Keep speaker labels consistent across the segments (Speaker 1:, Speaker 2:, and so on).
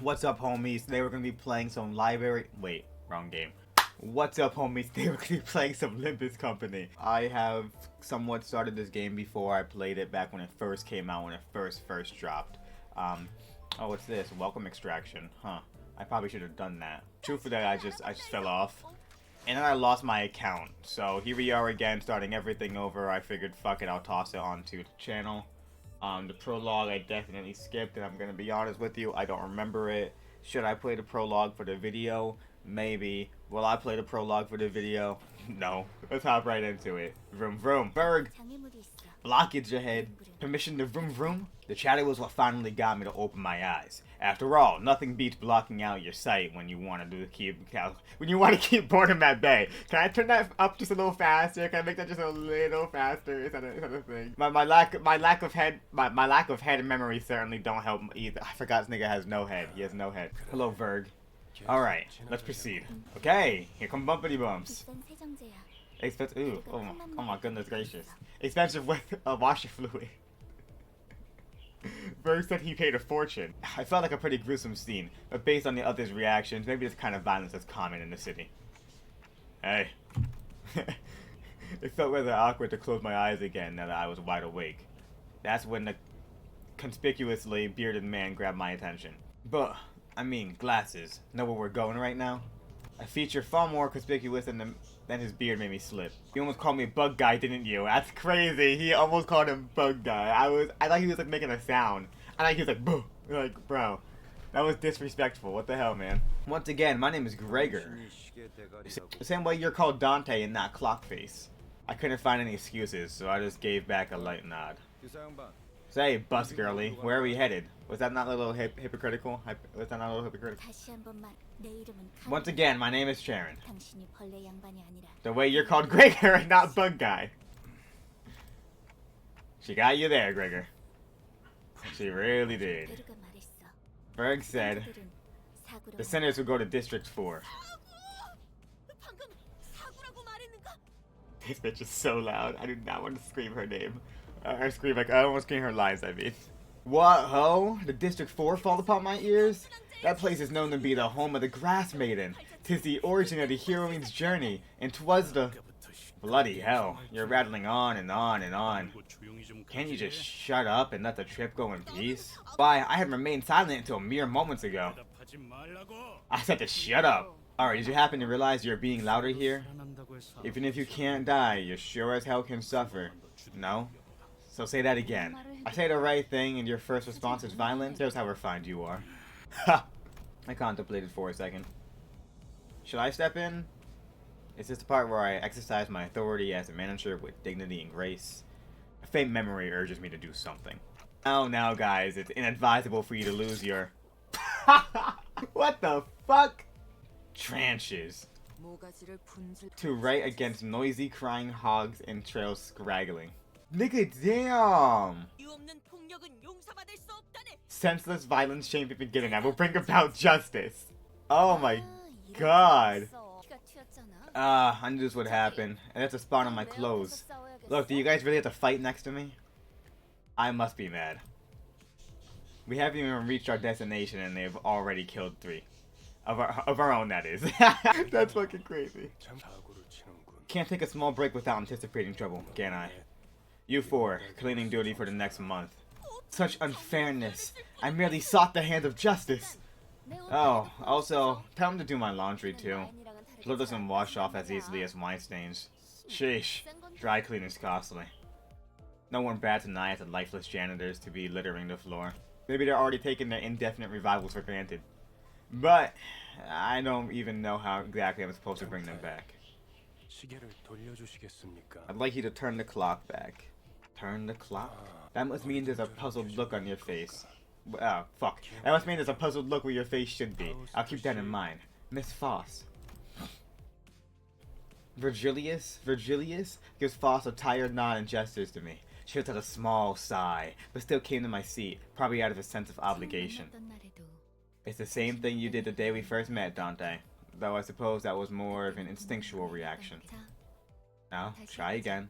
Speaker 1: What's up, homies? Today we're gonna be playing some library. Wait, wrong game. What's up, homies? Today we're gonna be playing some Limbus Company. I have somewhat started this game before. I played it back when it first came out, when it first dropped. Oh, what's this? Welcome extraction. Huh. I probably should have done that. Truthfully, I just fell off. And then I lost my account. So here we are again, starting everything over. I figured, fuck it, I'll toss it onto the channel. The prologue I definitely skipped, and I'm gonna be honest with you, I don't remember it. Should I play the prologue for the video? Maybe. Will I play the prologue for the video? No. Let's hop right into it. Vroom vroom. Berg! Blockage ahead. Permission to vroom vroom? The chatter was what finally got me to open my eyes. After all, nothing beats blocking out your sight when you want to keep boredom at bay. Can I turn that up just a little faster? Can I make that just a little faster? Is that a thing? My lack of head memory certainly don't help either. I forgot this nigga has no head. He has no head. Hello, Verg. Alright, let's proceed. Okay, here come bumpity bumps. Ooh, oh my goodness gracious. Expensive with washer fluid. Berg said he paid a fortune. I felt like a pretty gruesome scene, but based on the others' reactions, maybe this kind of violence is common in the city. Hey. It felt rather awkward to close my eyes again now that I was wide awake. That's when the conspicuously bearded man grabbed my attention. But, I mean, glasses. Know where we're going right now? A feature far more conspicuous than his beard made me slip. You almost called me Bug Guy, didn't you? That's crazy. He almost called him Bug Guy. I thought he was like making a sound. I thought he was like, boo. Like, bro. That was disrespectful. What the hell, man? Once again, my name is Gregor. The same way you're called Dante and not Clockface. I couldn't find any excuses, so I just gave back a light nod. Say, bus girly, where are we headed? Was that not a little hypocritical? Was that not a little hypocritical? Once again, my name is Sharon. The way you're called Gregor and not Bug Guy. She got you there, Gregor. She really did. Berg said the sinners would go to District 4. This bitch is so loud. I do not want to scream her name. I scream like I don't want to scream her lines, I mean. What, ho? The District 4 fall upon my ears? That place is known to be the home of the Grass Maiden. 'Tis the origin of the heroine's journey, and 'twas the... Bloody hell, you're rattling on and on and on. Can't you just shut up and let the trip go in peace? Why, I had remained silent until mere moments ago. I said to shut up. Alright, did you happen to realize you're being louder here? Even if you can't die, you sure as hell can suffer. No? So say that again. I say the right thing and your first response is violence? Here's how refined you are. Ha! I contemplated for a second. Should I step in? Is this the part where I exercise my authority as a manager with dignity and grace? A faint memory urges me to do something. Oh, now guys, it's inadvisable for you to lose your... What the fuck? Tranches. To right against noisy crying hogs and trails scraggling. Nigga, damn! Senseless violence shame be beginning. I will bring about justice. Oh my god. I knew this would happen. And that's a spot on my clothes. Look, do you guys really have to fight next to me? I must be mad. We haven't even reached our destination and they've already killed 3. Of our own, that is. That's fucking crazy. Can't take a small break without anticipating trouble, can I? You 4, cleaning duty for the next month. Such unfairness. I merely sought the hand of justice. Oh, also, tell him to do my laundry too. Blood doesn't wash off as easily as wine stains. Sheesh, dry cleaning's costly. No one bats an eye at the lifeless janitors to be littering the floor. Maybe they're already taking their indefinite revivals for granted. But, I don't even know how exactly I'm supposed to bring them back. I'd like you to turn the clock back. Turn the clock? That must mean there's a puzzled look on your face. Oh, fuck. That must mean there's a puzzled look where your face should be. I'll keep that in mind. Miss Foss. Virgilius gives Foss a tired nod and gestures to me. She lets out a small sigh, but still came to my seat, probably out of a sense of obligation. It's the same thing you did the day we first met, Dante. Though I suppose that was more of an instinctual reaction. Now, try again.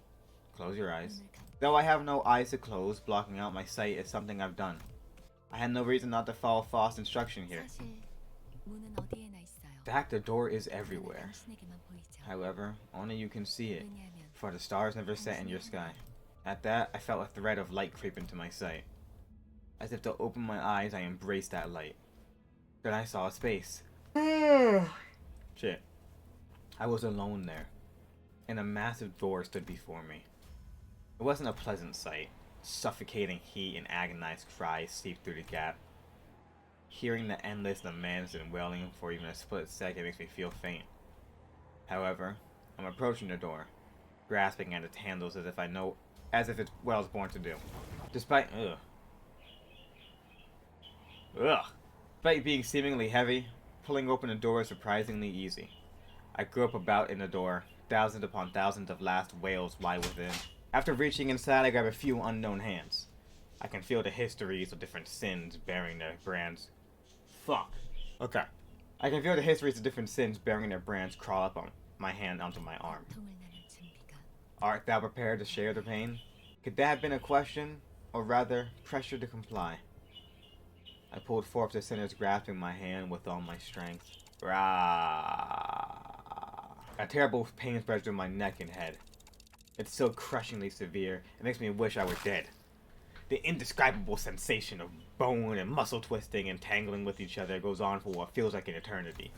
Speaker 1: Close your eyes. Though I have no eyes to close, blocking out my sight is something I've done. I had no reason not to follow Faust's instruction here. In fact, the door is everywhere. However, only you can see it, for the stars never set in your sky. At that, I felt a thread of light creep into my sight. As if to open my eyes, I embraced that light. Then I saw a space. Shit. I was alone there, and a massive door stood before me. It wasn't a pleasant sight. Suffocating heat and agonized cries seeped through the gap. Hearing the endless laments and wailing for even a split second makes me feel faint. However, I'm approaching the door, grasping at its handles as if it's what I was born to do. Despite being seemingly heavy, pulling open the door is surprisingly easy. I grope about in the door, thousands upon thousands of last wails lie within. After reaching inside, I grab a few unknown hands. I can feel the histories of different sins bearing their brands. Okay. I can feel the histories of different sins bearing their brands crawl up on my hand onto my arm. Art thou prepared to share the pain? Could that have been a question, or rather, pressure to comply? I pulled forth the sinners grasping my hand with all my strength. Rah! A terrible pain spreads through my neck and head. It's so crushingly severe, it makes me wish I were dead. The indescribable sensation of bone and muscle twisting and tangling with each other goes on for what feels like an eternity.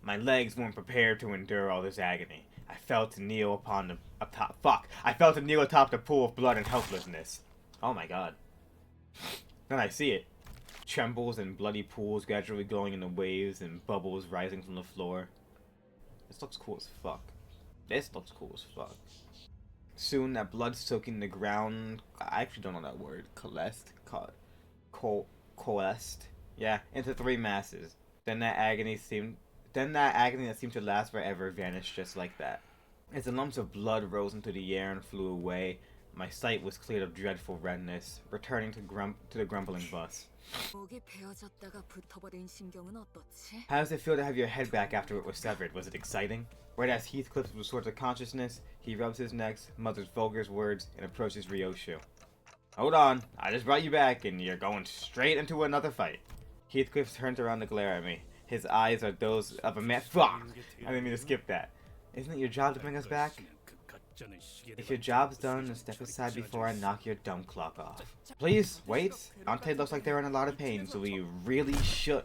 Speaker 1: My legs weren't prepared to endure all this agony. I fell to kneel atop the pool of blood and helplessness. Oh my god. Then I see it. Trembles and bloody pools gradually going into waves and bubbles rising from the floor. This looks cool as fuck. Soon that blood soaking the ground, I actually don't know that word, coalesced, yeah, into three masses. Then that agony that seemed to last forever vanished just like that. As the lumps of blood rose into the air and flew away, my sight was cleared of dreadful redness, returning to the grumbling bus. How does it feel to have your head back after it was severed? Was it exciting? Right as Heathcliff restores to consciousness, he rubs his neck, mutters vulgar words, and approaches Ryoshu. Hold on, I just brought you back, and you're going straight into another fight. Heathcliff turns around to glare at me. His eyes are those of a man. Fuck! I didn't mean to skip that. Isn't it your job to bring us back? If your job's done, then step aside before I knock your dumb clock off. Please, wait. Dante looks like they're in a lot of pain, so we really should.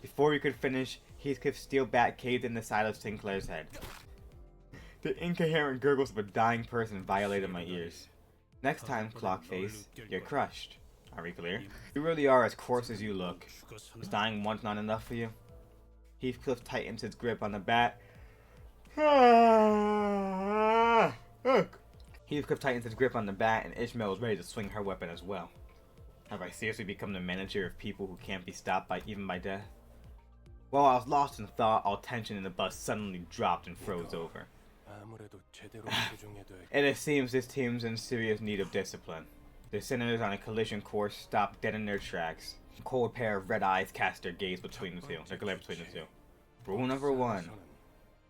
Speaker 1: Before we could finish, Heathcliff's steel bat caved in the side of Sinclair's head. The incoherent gurgles of a dying person violated my ears. Next time, Clockface, you're crushed. Are we clear? You really are as coarse as you look. Is dying once not enough for you? Heathcliff tightens his grip on the bat. Heathcliff tightens his grip on the bat, and Ishmael is ready to swing her weapon as well. Have I seriously become the manager of people who can't be stopped even by death? While I was lost in thought, all tension in the bus suddenly dropped and froze over. And it seems this team's in serious need of discipline. The sinners on a collision course stopped dead in their tracks. A cold pair of red eyes cast their glare between the two. Rule number 1.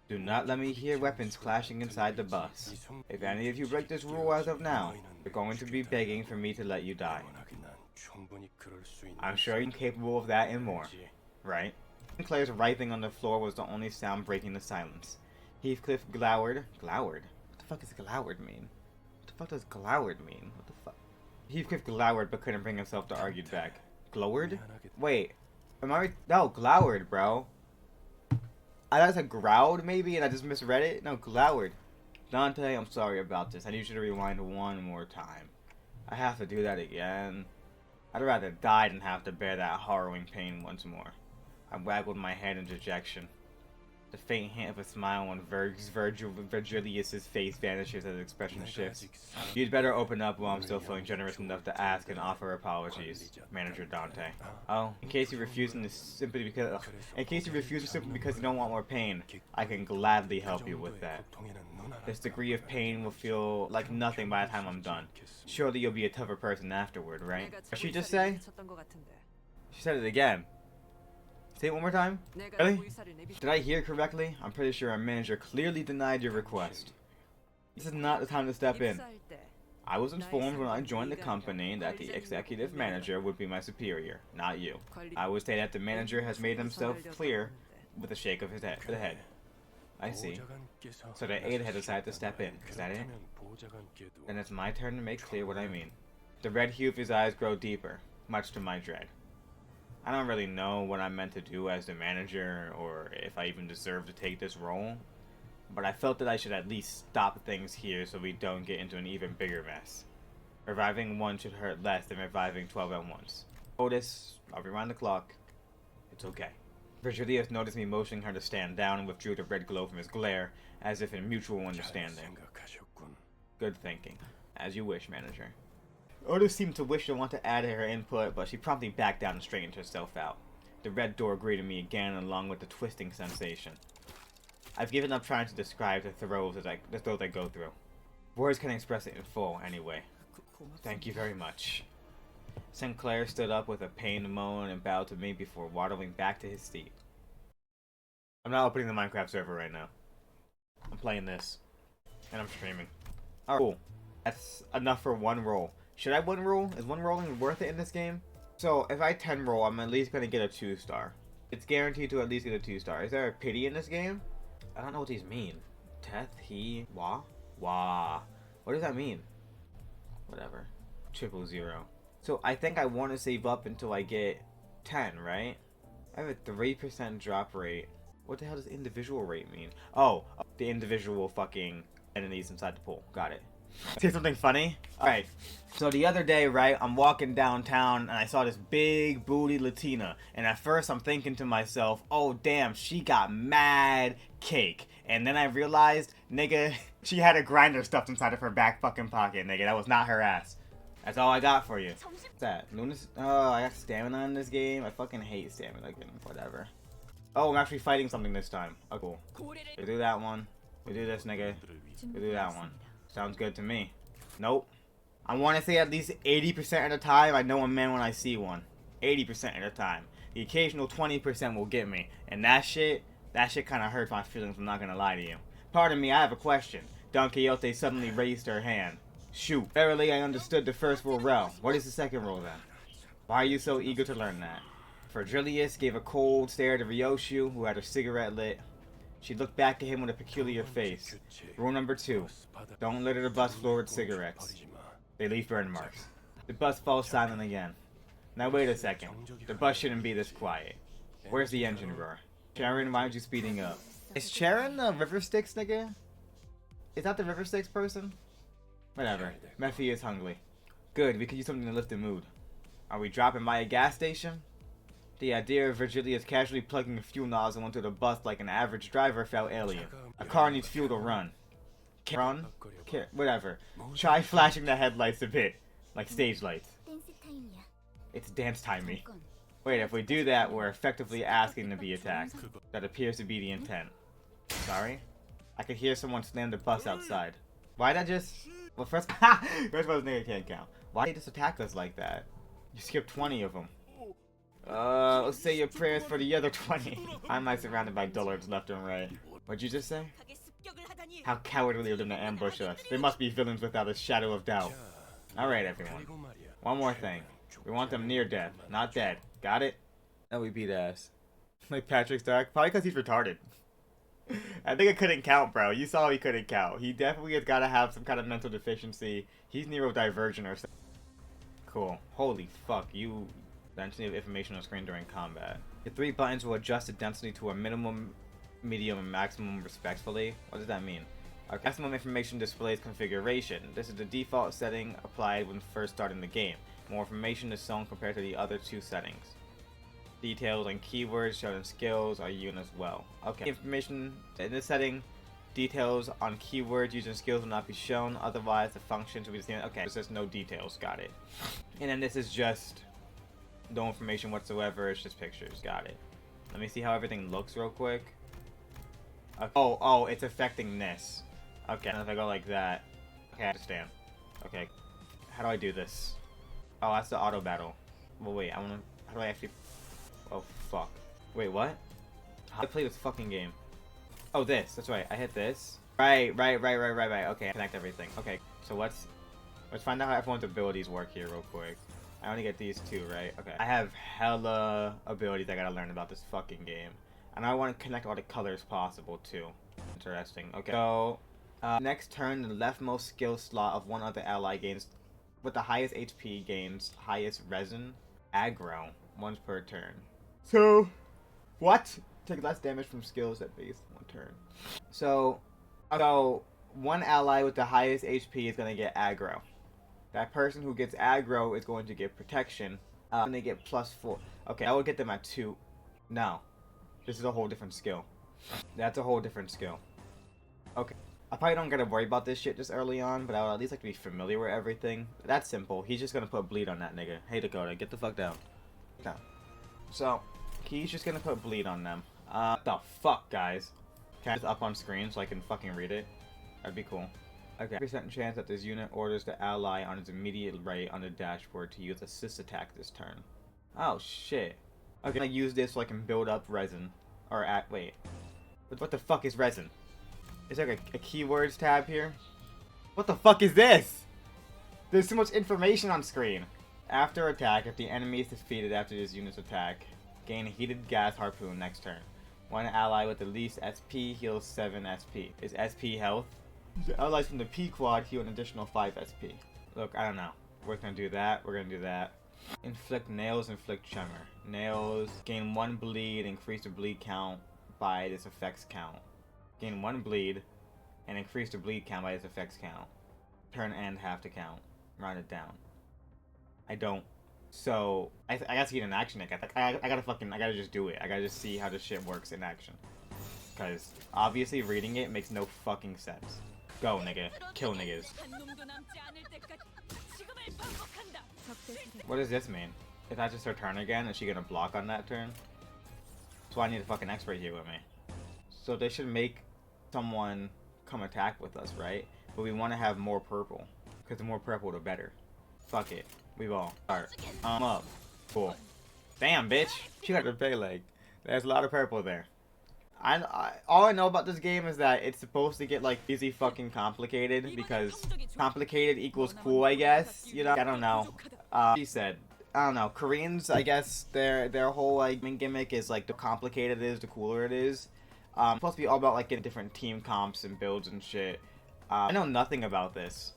Speaker 1: Do not let me hear weapons clashing inside the bus. If any of you break this rule as of now, you're going to be begging for me to let you die. I'm sure you're capable of that and more, right? Sinclair's writhing on the floor was the only sound breaking the silence. Heathcliff glowered. Glowered? What the fuck does glowered mean? What the fuck does glowered mean? What the fuck? Heathcliff glowered but couldn't bring himself to argue back. Glowered? Wait. Am I right? No, glowered, bro. I thought it said growled, maybe, and I just misread it? No, glowered. Dante, I'm sorry about this. I need you to rewind one more time. I have to do that again. I'd rather die than have to bear that harrowing pain once more. I waggled my head in dejection. The faint hint of a smile on Virgilius's face vanishes as his expression shifts. You'd better open up while I'm still feeling generous enough to ask and offer apologies, Manager Dante. Oh, in case you're refusing simply because you don't want more pain, I can gladly help you with that. This degree of pain will feel like nothing by the time I'm done. Surely you'll be a tougher person afterward, right? What did she just say? She said it again. Say it one more time? Really? Did I hear correctly? I'm pretty sure our manager clearly denied your request. This is not the time to step in. I was informed when I joined the company that the executive manager would be my superior, not you. I would say that the manager has made himself clear with a shake of his head. The head. I see. So the aide had decided to step in. Is that it? Then it's my turn to make clear what I mean. The red hue of his eyes grow deeper, much to my dread. I don't really know what I'm meant to do as the manager, or if I even deserve to take this role, but I felt that I should at least stop things here so we don't get into an even bigger mess. Reviving one should hurt less than reviving 12 at once. Otis, I'll rewind the clock. It's okay. Virgilius noticed me motioning her to stand down and withdrew the red glow from his glare, as if in mutual understanding. Good thinking. As you wish, manager. Otis seemed to wish to want to add her input, but she promptly backed down and straightened herself out. The red door greeted me again, along with the twisting sensation. I've given up trying to describe the throes I go through. Words can't express it in full, anyway. Thank you very much. Sinclair stood up with a pained moan and bowed to me before waddling back to his seat. I'm not opening the Minecraft server right now. I'm playing this. And I'm streaming. Alright, cool. That's enough for one roll. Should I one roll? Is one rolling worth it in this game? So, if I 10 roll, I'm at least going to get a 2-star. It's guaranteed to at least get a 2-star. Is there a pity in this game? I don't know what these mean. Teth, he, wa? Wa. What does that mean? Whatever. 000. So, I think I want to save up until I get 10, right? I have a 3% drop rate. What the hell does individual rate mean? Oh, the individual fucking entities inside the pool. Got it. Say something funny? Alright, so the other day, right, I'm walking downtown and I saw this big booty Latina. And at first I'm thinking to myself, oh damn, she got mad cake. And then I realized, nigga, she had a grinder stuffed inside of her back fucking pocket, nigga. That was not her ass. That's all I got for you. What's that? Lunas? Oh, I got stamina in this game. I fucking hate stamina again. Whatever. Oh, I'm actually fighting something this time. Oh, cool. We do that one. We do this, nigga. We do that one. Sounds good to me. Nope. I want to say at least 80% of the time I know a man when I see one. 80% of the time. The occasional 20% will get me. And that shit kind of hurts my feelings, I'm not going to lie to you. Pardon me, I have a question. Don Quixote suddenly raised her hand. Shoot. Verily I understood the first rule well. What is the second rule then? Why are you so eager to learn that? Virgilius gave a cold stare to Ryoshu, who had her cigarette lit. She looked back at him with a peculiar face. Rule number 2. Don't litter the bus floor with cigarettes. They leave burn marks. The bus falls silent again. Now wait a second. The bus shouldn't be this quiet. Where's the engine roar? Charon, why aren't you speeding up? Is Charon the River Styx nigga? Is that the River Styx person? Whatever. Mephi is hungry. Good, we could use something to lift the mood. Are we dropping by a gas station? The idea of Virgilius casually plugging a fuel nozzle into the bus like an average driver felt alien. A car needs fuel to run. Run? Whatever. Try flashing the headlights a bit. Like stage lights. It's dance timey. Wait, if we do that, we're effectively asking to be attacked. That appears to be the intent. Sorry? I could hear someone slam the bus outside. Why'd I just... Well, first of all, nigga can't count. Why'd they just attack us like that? You skipped 20 of them. Let's say your prayers for the other 20. I'm like surrounded by dullards left and right. What'd you just say? How cowardly of them to ambush us. They must be villains without a shadow of doubt. Alright, everyone. One more thing. We want them near death, not dead. Got it? Now we beat ass. Like Patrick Stark? Probably because he's retarded. I think it couldn't count, bro. You saw he couldn't count. He definitely has got to have some kind of mental deficiency. He's neurodivergent or something. Cool. Holy fuck. You... Density of information on screen during combat. The 3 buttons will adjust the density to a minimum, medium, and maximum respectively. What does that mean? Our maximum information displays configuration. This is the default setting applied when first starting the game. More information is shown compared to the other 2 settings. Details and keywords shown in skills are used as well. Okay. Information in this setting, details on keywords used in skills will not be shown. Otherwise, the functions will be the same. Okay, so there's no details. Got it. And then this is just no information whatsoever. It's just pictures. Got it. Let me see how everything looks real quick. Okay. Oh, it's affecting this. Okay, and if I go like that. Okay, I understand. Okay. How do I do this? Oh, that's the auto battle. Well, wait, how do I actually... Oh, fuck. Wait, what? How do I play this fucking game? Oh, this. That's right. I hit this. Right. Okay, connect everything. Okay, so what's... Let's find out how everyone's abilities work here real quick. I only get these two, right? Okay. I have hella abilities I gotta learn about this fucking game. And I want to connect all the colors possible, too. Interesting. Okay. So, next turn, the leftmost skill slot of one other ally gains, with the highest HP gains highest resin aggro once per turn. So, what? Take less damage from skills at base one turn. So one ally with the highest HP is going to get aggro. That person who gets aggro is going to get protection. And they get +4. Okay, I will get them at 2. No. This is a whole different skill. That's a whole different skill. Okay. I probably don't gotta worry about this shit just early on, but I would at least like to be familiar with everything. That's simple. He's just gonna put bleed on that nigga. Hey Dakota, get the fuck down. Down. So, he's just gonna put bleed on them. What the fuck, guys? Can I just up on screen so I can fucking read it? That'd be cool. Okay. % chance that this unit orders the ally on its immediate right on the dashboard to use assist attack this turn. Oh shit. Okay, I'm gonna use this so I can build up resin. Or wait. What the fuck is resin? Is there like a keywords tab here? What the fuck is this? There's so much information on screen. After attack, if the enemy is defeated after this unit's attack, gain a heated gas harpoon next turn. One ally with the least SP heals 7 SP. Is SP health? The allies from the P quad heal an additional 5 SP. Look, I don't know. We're gonna do that. We're gonna do that. Inflict nails, inflict tremor. Nails, gain 1 bleed, increase the bleed count by this effect's count. Gain 1 bleed, and increase the bleed count by its effects count. Turn end half to count. Round it down. I don't. So, I gotta see it in action. I gotta just do it. I gotta just see how this shit works in action. Because, obviously, reading it makes no fucking sense. Go, nigga. Kill niggas. What does this mean? Is that just her turn again? Is she gonna block on that turn? That's why I need a fucking expert here with me. So they should make someone come attack with us, right? But we want to have more purple. Because the more purple, the better. Fuck it. We all start. Up. Cool. Damn, bitch. She got her pay leg. There's a lot of purple there. All I know about this game is that it's supposed to get, like, easy fucking complicated. Because complicated equals cool, I guess. You know? I don't know. She said. I don't know. Koreans, I guess, their whole, like, main gimmick is, like, the complicated it is, the cooler it is. It's supposed to be all about, like, getting different team comps and builds and shit. I know nothing about this.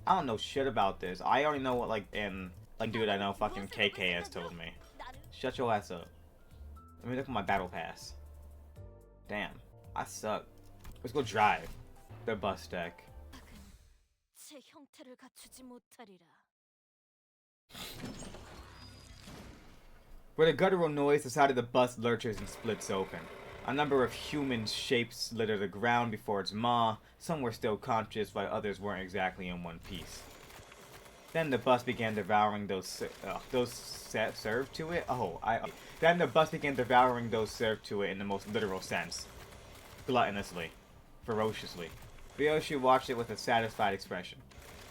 Speaker 1: I don't know shit about this. I only know what, like, dude, I know fucking KK has told me. Shut your ass up. Let me look at my battle pass. Damn. I suck. Let's go drive. The bus deck. With a guttural noise, the side of the bus lurches and splits open. A number of human shapes litter the ground before its maw. Some were still conscious, while others weren't exactly in one piece. Then the bus began devouring those served to it. Then the bus began devouring those served to it in the most literal sense, gluttonously, ferociously. Ryoshi watched it with a satisfied expression,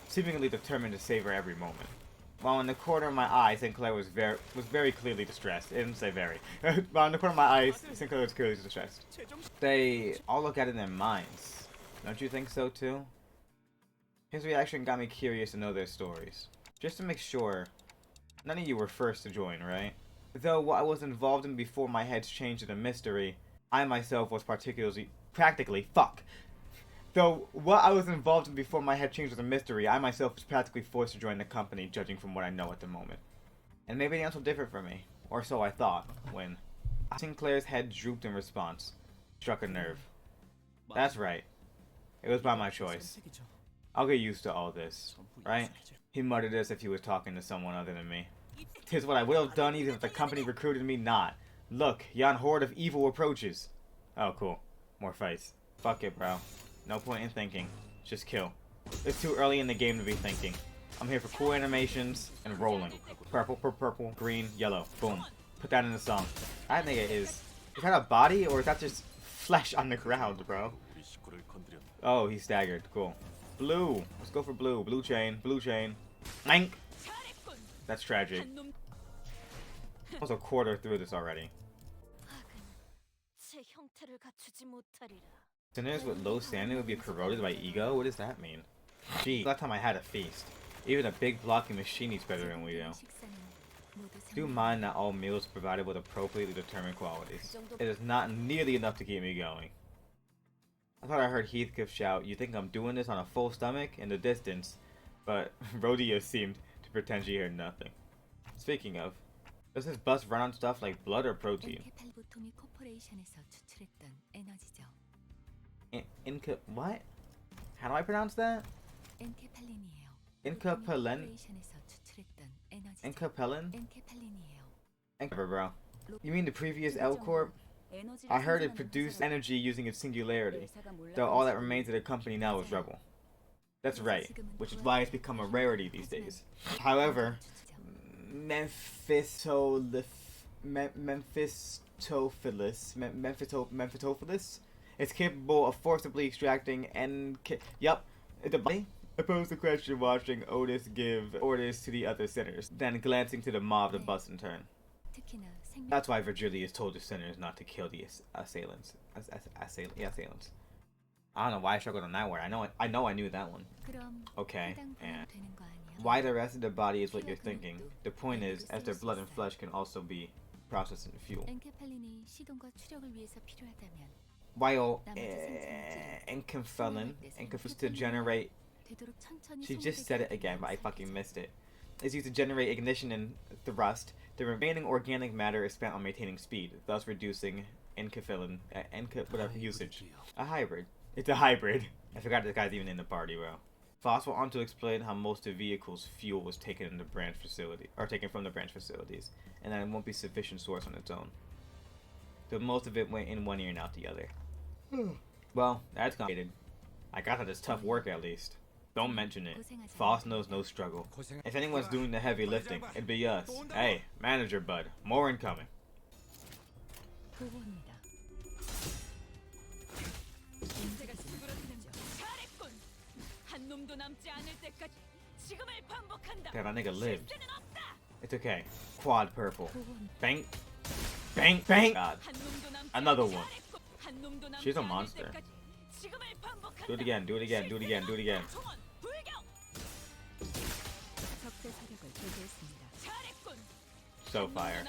Speaker 1: seemingly determined to savor every moment. While in the corner of my eye, Sinclair was very clearly distressed. It didn't say very. While in the corner of my eyes, Sinclair was clearly distressed. They all look at it in their minds. Don't you think so too? His reaction got me curious to know their stories. Just to make sure, none of you were first to join, right? Though what I was involved in before my heads changed to the mystery, I myself was Though what I was involved in before my head changed was a mystery, I myself was practically forced to join the company, judging from what I know at the moment. And maybe the answer differed for me, or so I thought, when Sinclair's head drooped in response. Struck a nerve. That's right. It was by my choice. I'll get used to all this, right? He muttered as if he was talking to someone other than me. 'Tis what I would have done even if the company recruited me not. Look, yon horde of evil approaches. Oh, cool. More fights. Fuck it, bro. No point in thinking. Just kill. It's too early in the game to be thinking. I'm here for cool animations and rolling. Purple, purple, green, yellow. Boom. Put that in the song. That nigga is that a body or is that just flesh on the ground, bro? Oh, he staggered. Cool. Blue. Let's go for blue. Blue chain. Blue chain. Nank. That's tragic. Almost a quarter through this already. Sinners with low standing would be corroded by ego? What does that mean? Gee, last time I had a feast. Even a big blocking machine eats better than we do. Do mind that all meals are provided with appropriately determined qualities. It is not nearly enough to keep me going. I thought I heard Heathcliff shout, "You think I'm doing this on a full stomach?" in the distance, but Rhodia seemed to pretend she heard nothing. Speaking of, does this bus run on stuff like blood or protein? What? How do I pronounce that? Enkapelen? Enkapelen? Bro. You mean the previous L Corp? I heard it produced energy using its singularity, though all that remains of the company now is rubble. That's right, which is why it's become a rarity these days. However, Memphistophilus is capable of forcibly extracting yup, the body. I posed the question watching Otis give orders to the other sinners, then glancing to the mob to bust in turn. That's why Virgilius told the sinners not to kill the assailants. Assailants. I don't know why I struggled on that word. I know I knew that one. Okay, and why the rest of the body is what you're thinking. The point is, as their blood and flesh can also be processed into fuel. While Enkaphelin to generate... She just said it again, but I fucking missed it. Is used to generate ignition and thrust. The remaining organic matter is spent on maintaining speed, thus reducing Enkaphelin usage. A hybrid. It's a hybrid. I forgot this guy's even in the party, bro. Foss went on to explain how most of the vehicle's fuel was taken in the branch facility, or taken from the branch facilities, and that it won't be sufficient source on its own. So most of it went in one ear and out the other. Well, that's complicated. I got that it's tough work at least. Don't mention it. Foss knows no struggle. If anyone's doing the heavy lifting, it'd be us. Hey, manager bud, more incoming. Yeah, that nigga lived. It's okay. Quad purple. Bang. Bang. Bang. God. Another one. She's a monster. Do it again. Do it again. Do it again. Do it again. So fire.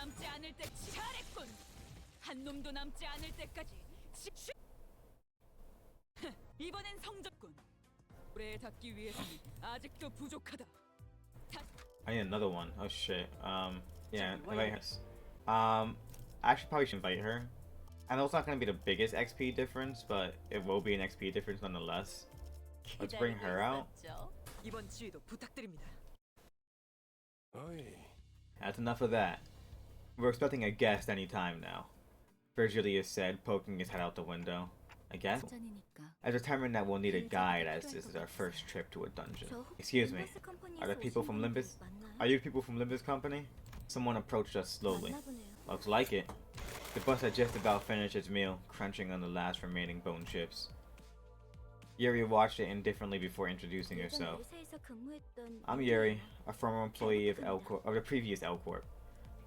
Speaker 1: I need another one. Oh shit. Yeah, invite her. I should probably invite her. I know it's not gonna be the biggest XP difference, but it will be an XP difference nonetheless. Let's bring her out. That's enough of that. We're expecting a guest any time now, Virgilius said, poking his head out the window. A guest? I determined that we'll need a guide as this is our first trip to a dungeon. Excuse me, are the people from Limbus? Are you people from Limbus Company? Someone approached us slowly. Looks like it. The bus had just about finished its meal, crunching on the last remaining bone chips. Yuri watched it indifferently before introducing herself. I'm Yuri, a former employee of the previous L Corp.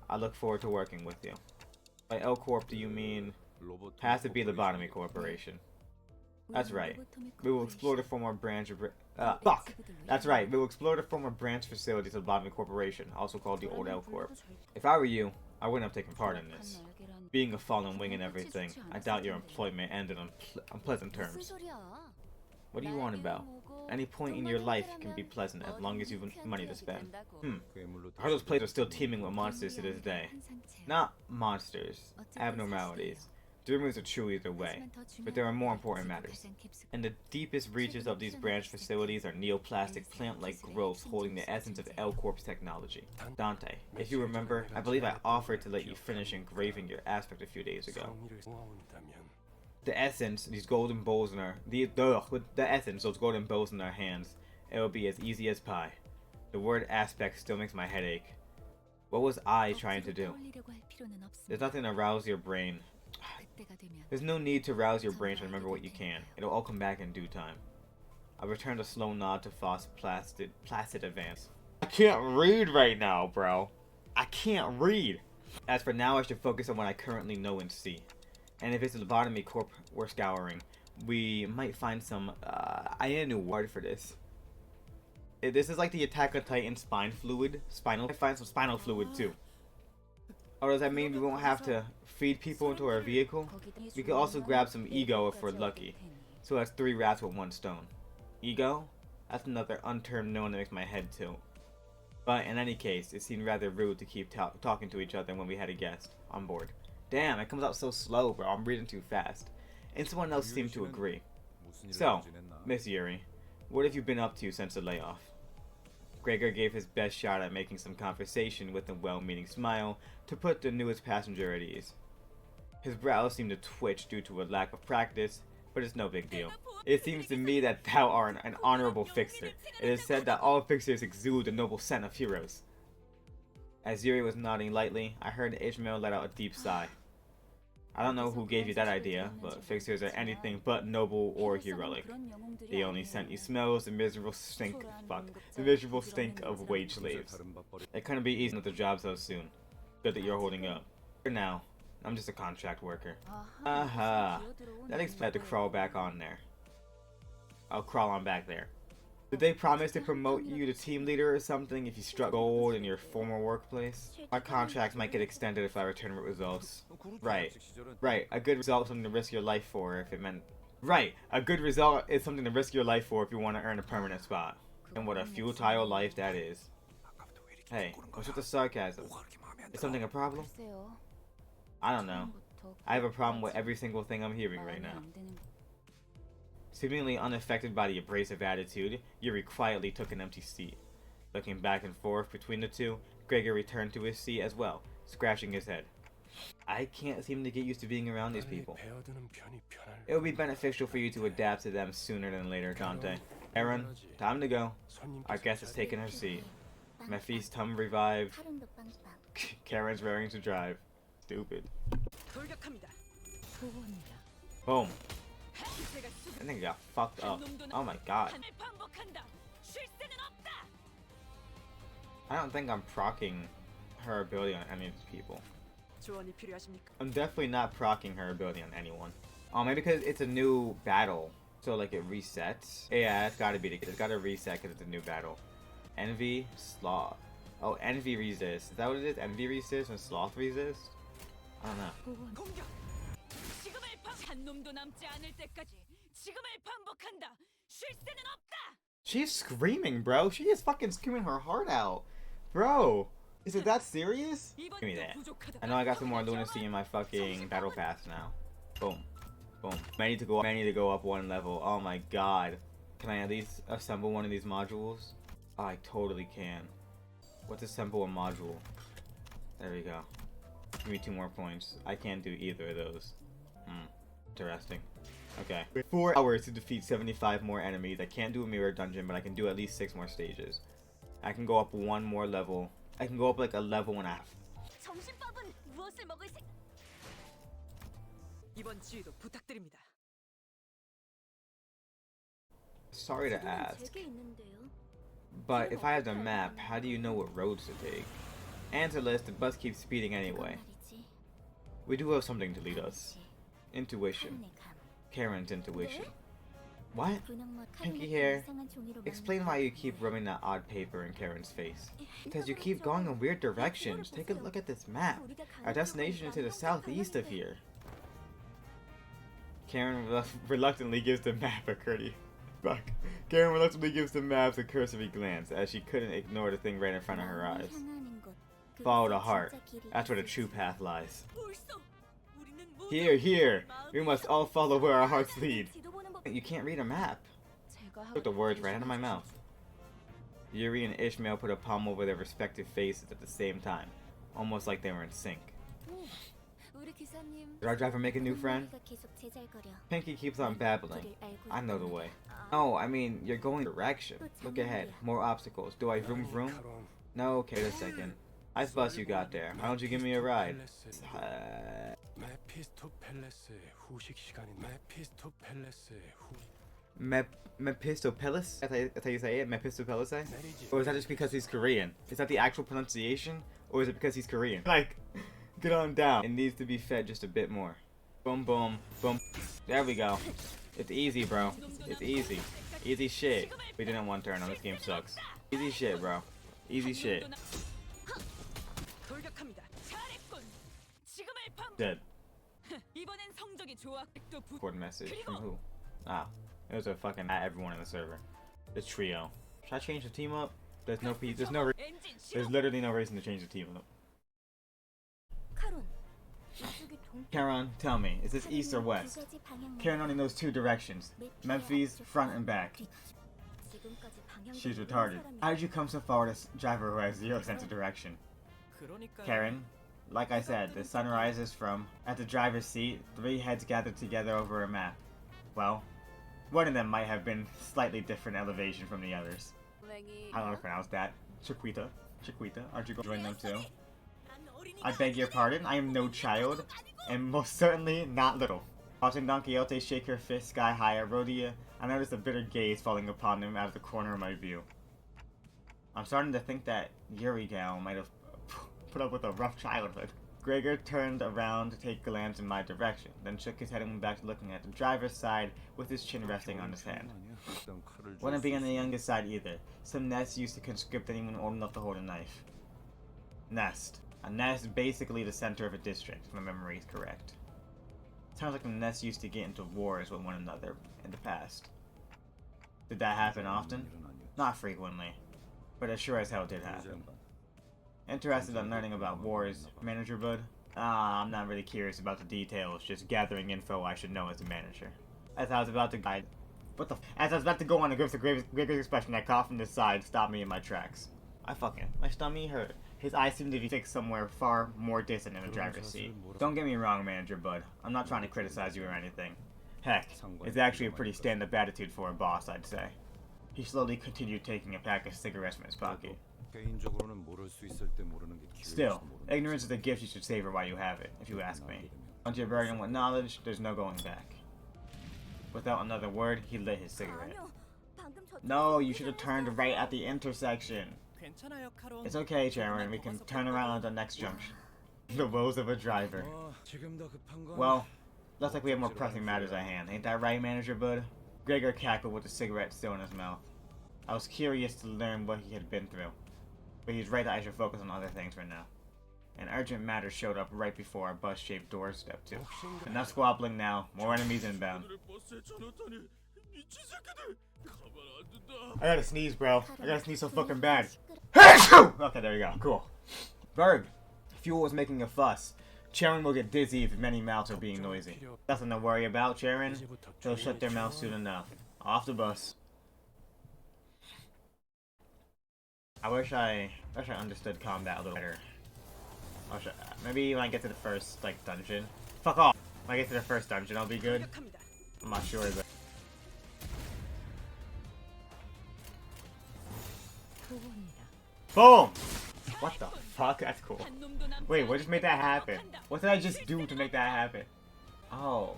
Speaker 1: I look forward to working with you. By L Corp, do you mean... Has to be the Lobotomy Corporation. That's right. We will explore the former branch of... That's right. We will explore the former branch facilities of the Lobotomy Corporation, also called the Old L Corp. If I were you, I wouldn't have taken part in this. Being a fallen wing and everything, I doubt your employment ended on pleasant terms. What do you want about? Any point in your life can be pleasant as long as you have money to spend. I heard those places are still teeming with monsters to this day. Not monsters, abnormalities. The rumors are true either way, but there are more important matters. In the deepest reaches of these branch facilities are neoplastic plant-like growths holding the essence of L Corp's technology. Dante, if you remember, I believe I offered to let you finish engraving your aspect a few days ago. The essence, these golden bowls in our... with the essence, those golden bowls in our hands, it will be as easy as pie. The word aspect still makes my head ache. What was I trying to do? There's nothing to rouse your brain. There's no need to rouse your brain to remember what you can. It'll all come back in due time. I returned a slow nod to Foss' placid advance. I can't read right now, bro. I can't read. As for now, I should focus on what I currently know and see. And if it's the Lobotomy Corp we're scouring, we might find some, I need a new word for this. This is like the Attack on Titan spine fluid. I find some spinal fluid too. Or does that mean we won't have to feed people into our vehicle? We could also grab some ego if we're lucky. So that's 3 rats with 1 stone. Ego? That's another unterm known that makes my head tilt. But in any case, it seemed rather rude to keep talking to each other when we had a guest on board. Damn, it comes out so slow, bro. I'm reading too fast. And someone else seemed to agree. So, Miss Yuri, what have you been up to since the layoff? Gregor gave his best shot at making some conversation with a well-meaning smile to put the newest passenger at ease. His brows seemed to twitch due to a lack of practice, but it's no big deal. It seems to me that thou art an honorable fixer. It is said that all fixers exude the noble scent of heroes. As Yuri was nodding lightly, I heard Ishmael let out a deep sigh. I don't know who gave you that idea, but fixers are anything but noble or heroic. The only scent you smell is the miserable stink of wage slaves. It couldn't be easy with the job so soon. Good that you're holding up. For now, I'm just a contract worker. Aha. That explains to crawl back on there. I'll crawl on back there. Did they promise to promote you to team leader or something if you struck gold in your former workplace? My contracts might get extended if I return with results. Right. A good result is something to risk your life for if it meant... Right. A good result is something to risk your life for if you want to earn a permanent spot. And what a futile life that is. Hey, what's with the sarcasm? Is something a problem? I don't know. I have a problem with every single thing I'm hearing right now. Seemingly unaffected by the abrasive attitude, Yuri quietly took an empty seat. Looking back and forth between the two, Gregor returned to his seat as well, scratching his head. I can't seem to get used to being around these people. It would be beneficial for you to adapt to them sooner than later, Dante. Aaron, time to go. Our guest has taken her seat. Mephi's tum revived. Karen's raring to drive. Stupid. Boom. That nigga got fucked up. Oh my god. I don't think I'm proccing her ability on any of these people. I'm definitely not proccing her ability on anyone. Maybe because it's a new battle. So like it resets. Yeah, it's gotta be the case. It's gotta reset because it's a new battle. Envy, Sloth. Oh, Envy resists. Is that what it is? Envy resists and Sloth resists? I don't know. She's screaming, bro. She is fucking screaming her heart out. Bro, is it that serious? Give me that. I know I got some more lunacy in my fucking battle pass now. Boom. Boom. I need to go up 1 level. Oh my god. Can I at least assemble one of these modules? Oh, I totally can. Let's assemble a module. There we go. Give me 2 more points. I can't do either of those. Interesting. Okay. 4 hours to defeat 75 more enemies. I can't do a mirror dungeon, but I can do at least 6 more stages. I can go up 1 more level. I can go up like a level and a half. Sorry to ask, but if I have the map, how do you know what roads to take? Answer list, the bus keeps speeding anyway. We do have something to lead us. Intuition. Karen's intuition. What? Pinky hair. Explain why you keep rubbing that odd paper in Karen's face. Because you keep going in weird directions. Take a look at this map. Our destination is to the southeast of here. Karen reluctantly gives the map a cursory. Fuck. Karen reluctantly gives the map a cursory glance, as she couldn't ignore the thing right in front of her eyes. Follow the heart. That's where the true path lies. Here. We must all follow where our hearts lead. You can't read a map. Took the words right out of my mouth. Yuri and Ishmael put a palm over their respective faces at the same time, almost like they were in sync. Did our driver make a new friend? Pinky keeps on babbling. I know the way. Oh, I mean, you're going direction. Look ahead. More obstacles. Do I vroom vroom? No, okay, a second. Nice bus you got there. Why don't you give me a ride? Mephistopelis? That's how you say it? Mephistopelis? Or is that just because he's Korean? Is that the actual pronunciation? Or is it because he's Korean? Like, get on down. It needs to be fed just a bit more. Boom, boom, boom. There we go. It's easy, bro. It's easy. Easy shit. We didn't one turn on this game sucks. Easy shit, bro. Easy shit. Dead. Record message from who? Ah, it was a fucking at everyone in the server. The trio. Should I change the team up? There's no piece. There's literally no reason to change the team up. Karen, tell me, is this east or west? Karen only knows two directions. Memphis, front and back. She's retarded. How did you come so far with a driver who has zero sense of direction? Karen, like I said, the sun rises from... At the driver's seat, three heads gathered together over a map. Well, one of them might have been slightly different elevation from the others. I don't know how to pronounce that. Chiquita, aren't you going to join them too? I beg your pardon, I am no child, and most certainly not little. Watching Don Quixote shake her fist sky high at Rhodia, I noticed a bitter gaze falling upon him out of the corner of my view. I'm starting to think that Yurigal might have put up with a rough childhood. Gregor turned around to take a glance in my direction, then shook his head and went back to looking at the driver's side with his chin resting on his hand. Wouldn't be on the youngest side either. Some nests used to conscript anyone old enough to hold a knife. Nest. A nest basically the center of a district, if my memory is correct. Sounds like the nests used to get into wars with one another in the past. Did that happen often? Not frequently, but it sure as hell did happen. Interested in learning about wars, Manager Bud? I'm not really curious about the details, just gathering info I should know as a manager. As I was about to guide... As I was about to go on, a Gregor's expression I caught from the side stopped me in my tracks. My stomach hurt. His eyes seemed to be fixed somewhere far more distant in the driver's seat. Don't get me wrong, Manager Bud. I'm not trying to criticize you or anything. Heck, it's actually a pretty stand-up attitude for a boss, I'd say. He slowly continued taking a pack of cigarettes from his pocket. Still, ignorance is a gift you should savor while you have it, if you ask me. Once you're burdened with knowledge, there's no going back. Without another word, he lit his cigarette. No, you should have turned right at the intersection. It's okay, Chairman, we can turn around at the next junction. The woes of a driver. Well, looks like we have more pressing matters at hand, ain't that right, Manager Bud? Gregor cackled with the cigarette still in his mouth. I was curious to learn what he had been through, but he's right that I should focus on other things for now. An urgent matter showed up right before our bus-shaped doorstep too. Enough squabbling now, more enemies inbound. I gotta sneeze, bro. I gotta sneeze so fucking bad. Okay, there we go. Cool. Berg, Fuel is making a fuss. Charon will get dizzy if many mouths are being noisy. Nothing to worry about, Charon. They'll shut their mouths soon enough. Off the bus. I wish I understood combat a little better. Maybe when I get to the first, dungeon. Fuck off! When I get to the first dungeon, I'll be good. I'm not sure, but... Boom! What the fuck? That's cool. Wait, what just made that happen? What did I just do to make that happen? Oh.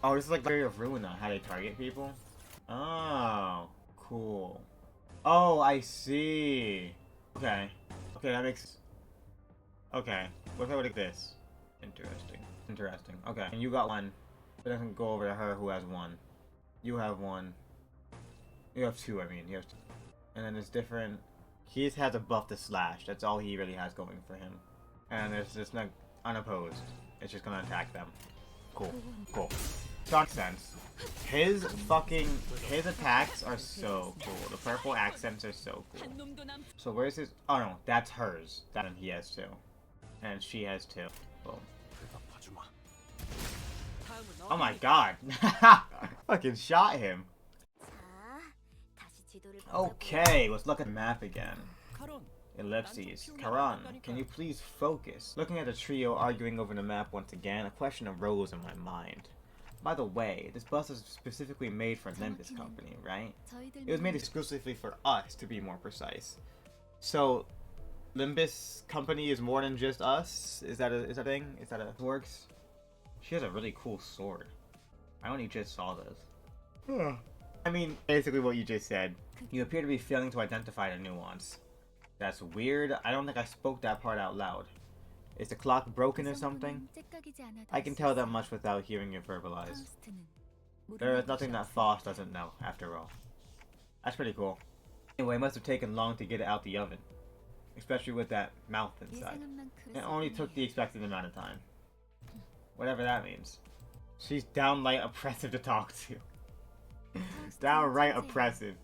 Speaker 1: Oh, this is like Area of Ruina, how they target people? Oh. Cool. Oh, I see. Okay. Okay, that makes... Okay. What if I would like this? Interesting. Okay. And you got one. It doesn't go over to her who has one. You have one. You have two, I mean. You have two. And then it's different... He just has a buff to slash. That's all he really has going for him. And it's just not unopposed. It's just gonna attack them. Cool. Cool. Makes sense. His attacks are so cool. The purple accents are so cool. So where's his... Oh no, that's hers. That one he has too. And she has too. Boom. Oh my god. Fucking shot him. Okay, let's look at the map again. Ellipses. Karan, can you please focus? Looking at the trio arguing over the map once again, a question arose in my mind. By the way, this bus is specifically made for Limbus Company, right? It was made exclusively for us, to be more precise. So, Limbus Company is more than just us? Is that a thing? Is that a works? She has a really cool sword. I only just saw this. I mean, basically what you just said. You appear to be failing to identify the nuance. That's weird. I don't think I spoke that part out loud. Is the clock broken or something? I can tell that much without hearing it verbalized. There is nothing that Foss doesn't know, after all. That's pretty cool. Anyway, it must have taken long to get it out the oven. Especially with that mouth inside. It only took the expected amount of time. Whatever that means. She's downright oppressive to talk to. Downright oppressive.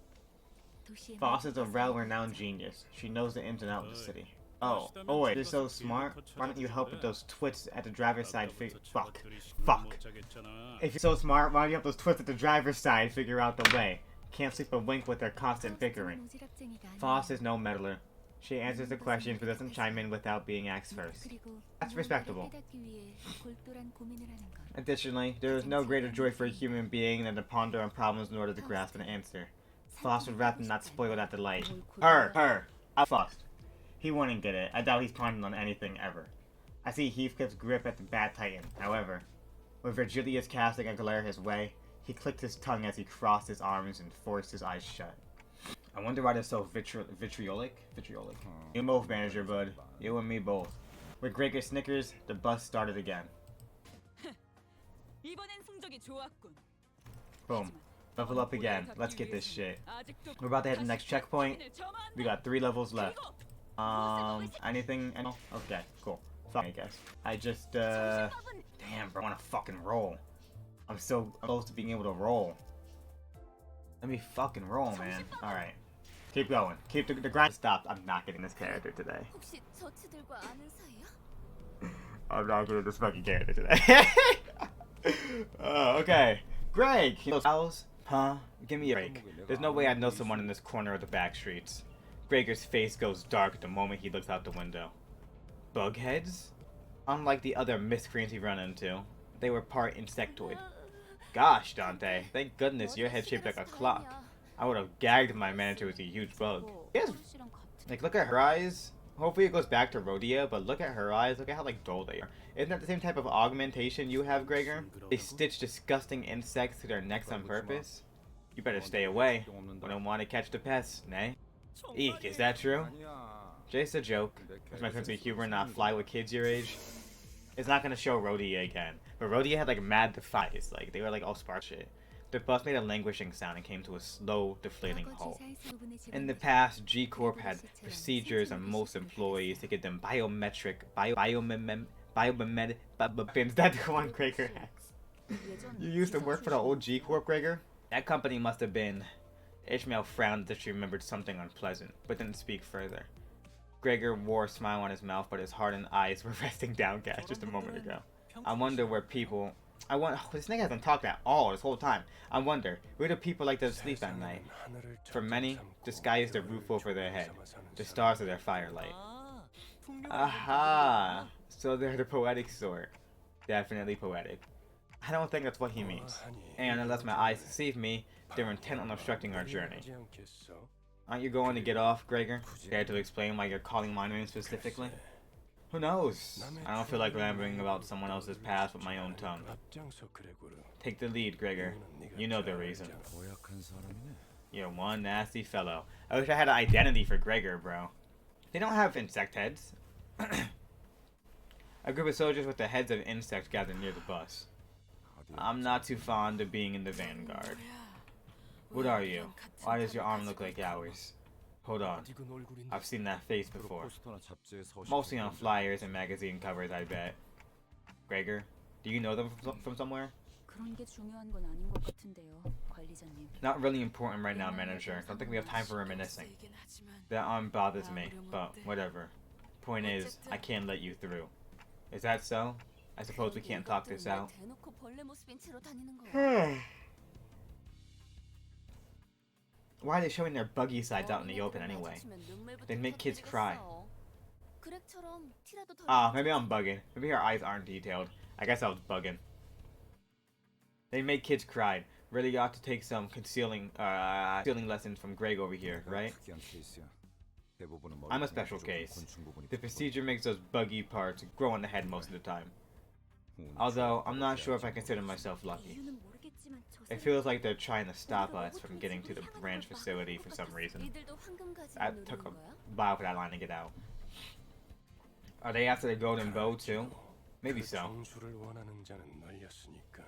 Speaker 1: Foss is a well-renowned genius. She knows the ins and outs of the city. Oh wait, you're so smart? Why don't you help with those twits at the driver's side Fuck. If you're so smart, why don't you help those twits at the driver's side figure out the way? Can't sleep a wink with their constant bickering. Foss is no meddler. She answers the questions but doesn't chime in without being asked first. That's respectable. Additionally, there is no greater joy for a human being than to ponder on problems in order to grasp an answer. Foss would rather not spoil that delight. Her! I fussed. He wouldn't get it. I doubt he's pondering on anything ever. I see Heathcliff's grip at the Bat Titan, however. With Virgilius casting a glare his way, he clicked his tongue as he crossed his arms and forced his eyes shut. I wonder why they're so vitriolic? You both, manager, bud. You and me both. With Gregor snickers, the bus started again. Boom. Level up again. Let's get this shit. We're about to hit the next checkpoint. We got 3 levels left. Anything? Okay, cool. Fuck, I guess. I just, damn, bro, I wanna fucking roll. I'm so close to being able to roll. Let me fucking roll, man. Alright. Keep going. Keep the grind. Stop. I'm not getting this character today. I'm not getting this fucking character today. Okay. Greg! Those owls? Huh? Give me a break. There's no way I'd know someone in this corner of the back streets. Gregor's face goes dark the moment he looks out the window. Bugheads? Unlike the other miscreants he run into, they were part insectoid. Gosh, Dante, thank goodness your head's shaped like a clock. I would have gagged my manager with a huge bug. Yes. Like, look at her eyes. Hopefully it goes back to Rhodia, but look at her eyes. Look at how, like, dull they are. Isn't that the same type of augmentation you have, Gregor? They stitch disgusting insects to their necks on purpose? You better stay away. Wouldn't want to catch the pests, nay? Eek, is that true? Just a joke. It's my sense of humor not fly with kids your age. It's not gonna show Rhodia again. But Rhodia had like mad defies, like they were like all spark shit. The bus made a languishing sound and came to a slow, deflating halt. In the past, G Corp had procedures on most employees to get them biometric pins that the one Gregor has. You used to work for the old G Corp, Gregor? That company must have been. Ishmael frowned as she remembered something unpleasant, but didn't speak further. Gregor wore a smile on his mouth, but his hardened eyes were resting downcast just a moment ago. I wonder where people... this nigga hasn't talked at all this whole time. I wonder, where do people like to sleep at night? For many, the sky is the roof over their head. The stars are their firelight. Aha! So they're the poetic sort. Definitely poetic. I don't think that's what he means. And unless my eyes deceive me, they're intent on obstructing our journey. Aren't you going to get off, Gregor? Care to explain why you're calling my name specifically? Who knows? I don't feel like rambling about someone else's past with my own tongue. Take the lead, Gregor. You know the reason. You're one nasty fellow. I wish I had an identity for Gregor, bro. They don't have insect heads. A group of soldiers with the heads of insects gathered near the bus. I'm not too fond of being in the vanguard. What are you? Why does your arm look like ours? Hold on. I've seen that face before. Mostly on flyers and magazine covers, I bet. Gregor, do you know them from somewhere? Not really important right now, manager. Don't think we have time for reminiscing. That arm bothers me, but whatever. Point is, I can't let you through. Is that so? I suppose we can't talk this out. Why are they showing their buggy sides out in the open anyway? They make kids cry. Ah, maybe I'm bugging. Maybe her eyes aren't detailed. I guess I was bugging. They make kids cry. Really ought to take some concealing lessons from Greg over here, right? I'm a special case. The procedure makes those buggy parts grow on the head most of the time. Although, I'm not sure if I consider myself lucky. It feels like they're trying to stop us from getting to the branch facility for some reason. That took a while for that line to get out. Are they after the golden bow too? Maybe so.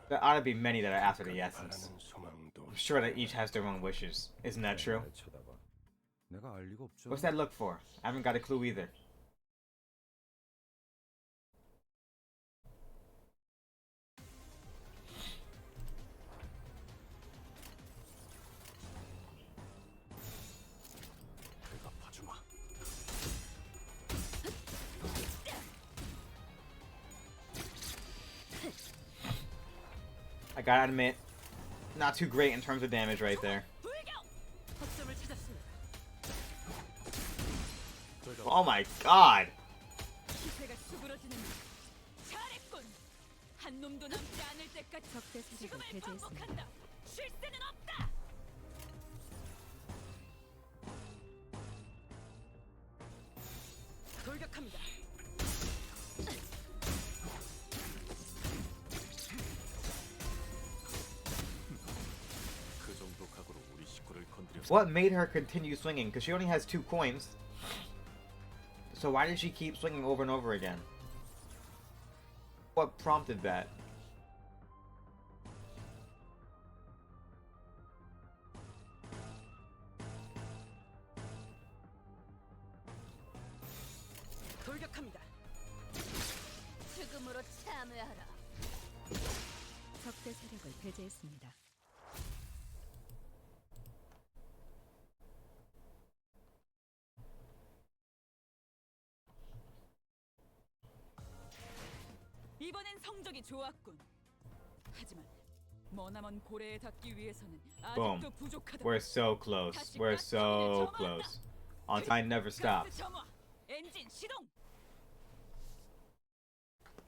Speaker 1: There ought to be many that are after the essence. I'm sure that each has their own wishes. Isn't that true? What's that look for? I haven't got a clue either. I gotta admit, not too great in terms of damage right there. Oh my god! What made her continue swinging? Because she only has 2 coins. So why did she keep swinging over and over again? What prompted that?
Speaker 2: 이번엔 성적이 좋았군. 하지만 머나먼 고래에 닿기 위해서는
Speaker 1: Boom.
Speaker 2: 아직도 부족하다.
Speaker 1: We're so close. We're so close. On time never stops.
Speaker 2: 엔진 시동.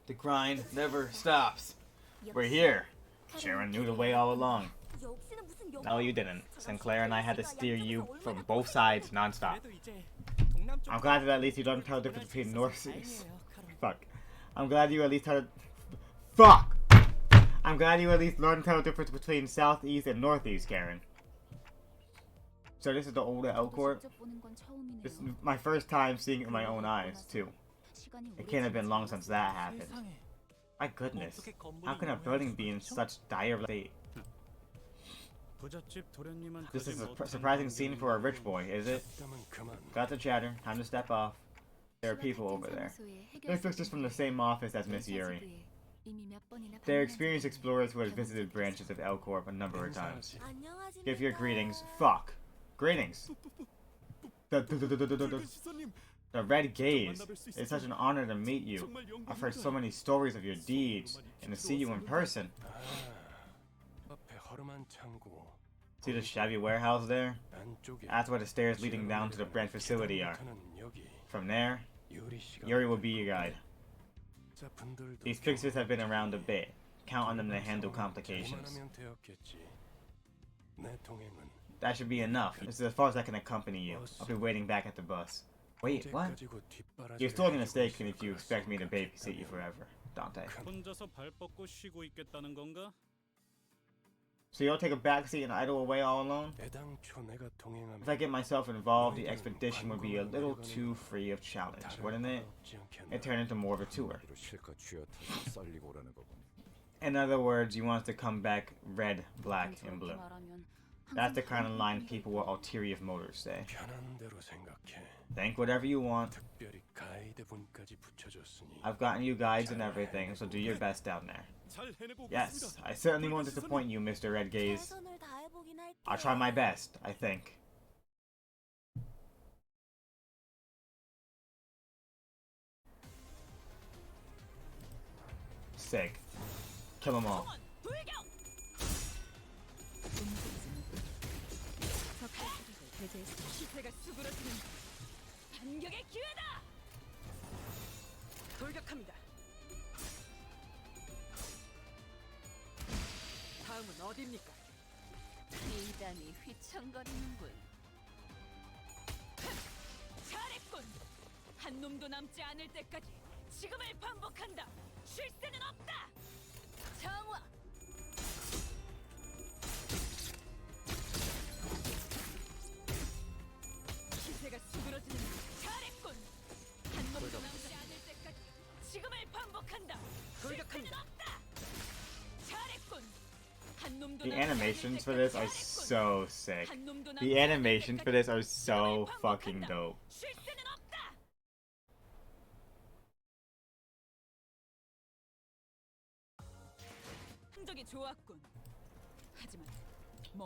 Speaker 1: The grind never stops. We're here. Sharon knew the way all along. No, you didn't. Sinclair and I had to steer you from both sides non-stop. I'm glad that at least you don't tell the difference between north and east. Fuck. I'm glad you at least had. Fuck! I'm glad you at least learned to tell the difference between southeast and northeast, Karen. So this is the older Elcor. This is my first time seeing it with my own eyes, too. It can't have been long since that happened. My goodness. How can a building be in such dire state? This is a surprising scene for a rich boy, is it? Got the chatter. Time to step off. There are people over there. They're fixers from the same office as Miss Yuri. They're experienced explorers who have visited branches of Elcorp a number of times. Give your greetings. Fuck. Greetings. The Red Gaze. It's such an honor to meet you. I've heard so many stories of your deeds, and to see you in person. See the shabby warehouse there? That's where the stairs leading down to the branch facility are. From there, Yuri will be your guide. These fixers have been around a bit. Count on them to handle complications. That should be enough. This is as far as I can accompany you. I'll be waiting back at the bus. Wait, what? You're still gonna stay if you expect me to babysit you forever, Dante. So you'll take a backseat and idle away all alone? If I get myself involved, the expedition would be a little too free of challenge, wouldn't it? It turned into more of a tour. In other words, you want us to come back red, black, and blue. That's the kind of line people with ulterior motives say. Think whatever you want. I've gotten you guides and everything, so do your best down there. Yes, I certainly won't disappoint you, Mr. Red Gaze. I'll try my best, I think. Sick. Kill them all.
Speaker 2: 다음은 어디입니까? 미담이 휘청거리는군. 잘했군. 한 놈도 남지 않을 때까지 지금을 반복한다. 쉴 새는 없다. 정화. 기세가 수그러지는. 잘했군. 한 놈도 남지 않을 때까지 지금을 반복한다.
Speaker 1: The animations for this are so sick. The animations for this are so fucking dope.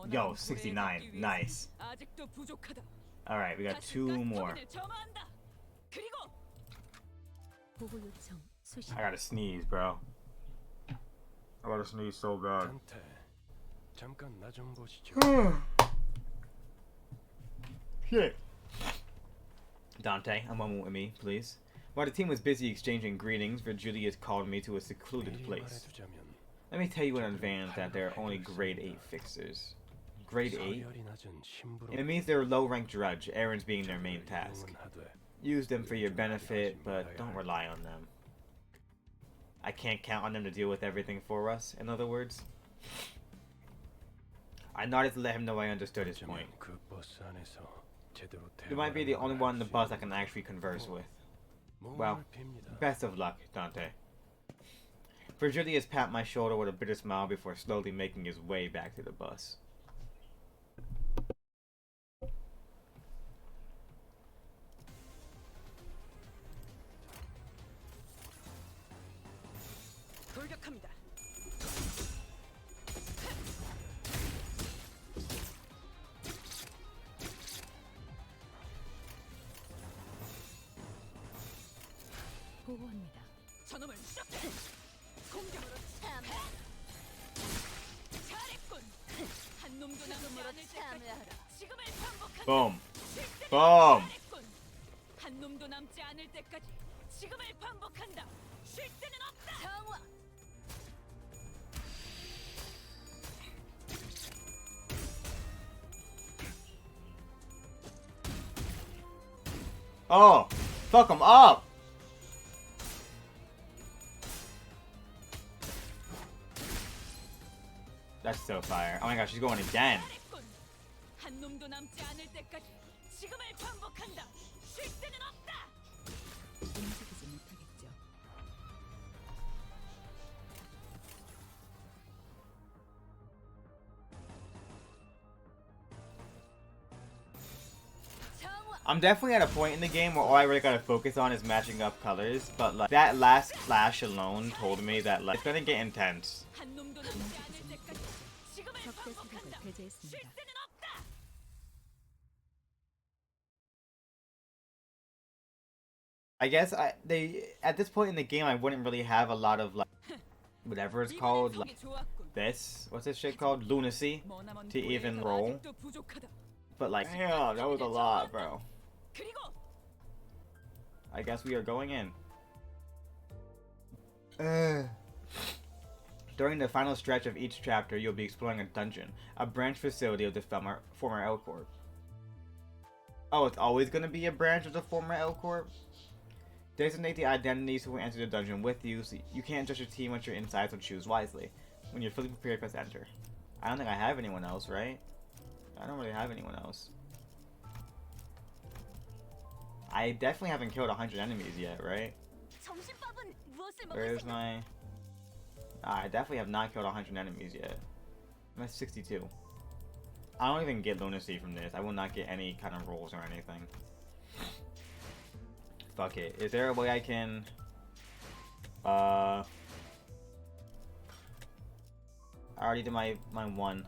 Speaker 1: Yo, 69. Nice. Alright, we got 2 more. I gotta sneeze, bro. I gotta sneeze so bad. Shit. Dante, a moment with me, please. While the team was busy exchanging greetings, Virgilius called me to a secluded place. Let me tell you in advance that they're only grade 8 fixers. Grade 8? It means they're a low-ranked drudge, errands being their main task. Use them for your benefit, but don't rely on them. I can't count on them to deal with everything for us, in other words. I nodded to let him know I understood his point. You might be the only one on the bus I can actually converse with. Well, best of luck, Dante. Virgilius patted my shoulder with a bitter smile before slowly making his way back to the bus.
Speaker 2: 보고합니다. 저놈을 공격으로 참여. 잘했군. 한 놈도 남지 않을 때까지 지금을 반복한다.
Speaker 1: Boom. Boom.
Speaker 2: 한 놈도 남지 않을 때까지 지금을 반복한다. 쉴 새는 없다. 정화.
Speaker 1: Oh, fuck him up. That's so fire. Oh my gosh, she's going again.
Speaker 2: 한 놈도 남지 않을 때까지 지금을 반복한다. 쉴 새는 없다. 움직이지 못하겠죠.
Speaker 1: I'm definitely at a point in the game where all I really gotta focus on is matching up colors, but like that last clash alone told me that like it's gonna get intense.
Speaker 2: 한 놈도 남지 않을 때까지 지금을 반복한다. 쉴 새는 없다.
Speaker 1: I guess at this point in the game I wouldn't really have a lot of like whatever it's called like this. What's this shit called? Lunacy to even roll. But like, damn, that was a lot, bro. I guess we are going in. During the final stretch of each chapter, you'll be exploring a dungeon, a branch facility of the former L Corp. Oh, it's always going to be a branch of the former L Corp? Designate the identities who will enter the dungeon with you, so you can't judge your team once you're inside, so choose wisely. When you're fully prepared, press enter. I don't think I have anyone else, right? I don't really have anyone else. I definitely haven't killed 100 enemies yet, right? Where's my... I definitely have not killed 100 enemies yet. I'm at 62. I don't even get lunacy from this. I will not get any kind of rolls or anything. Fuck it. Is there a way I can... I already did my one.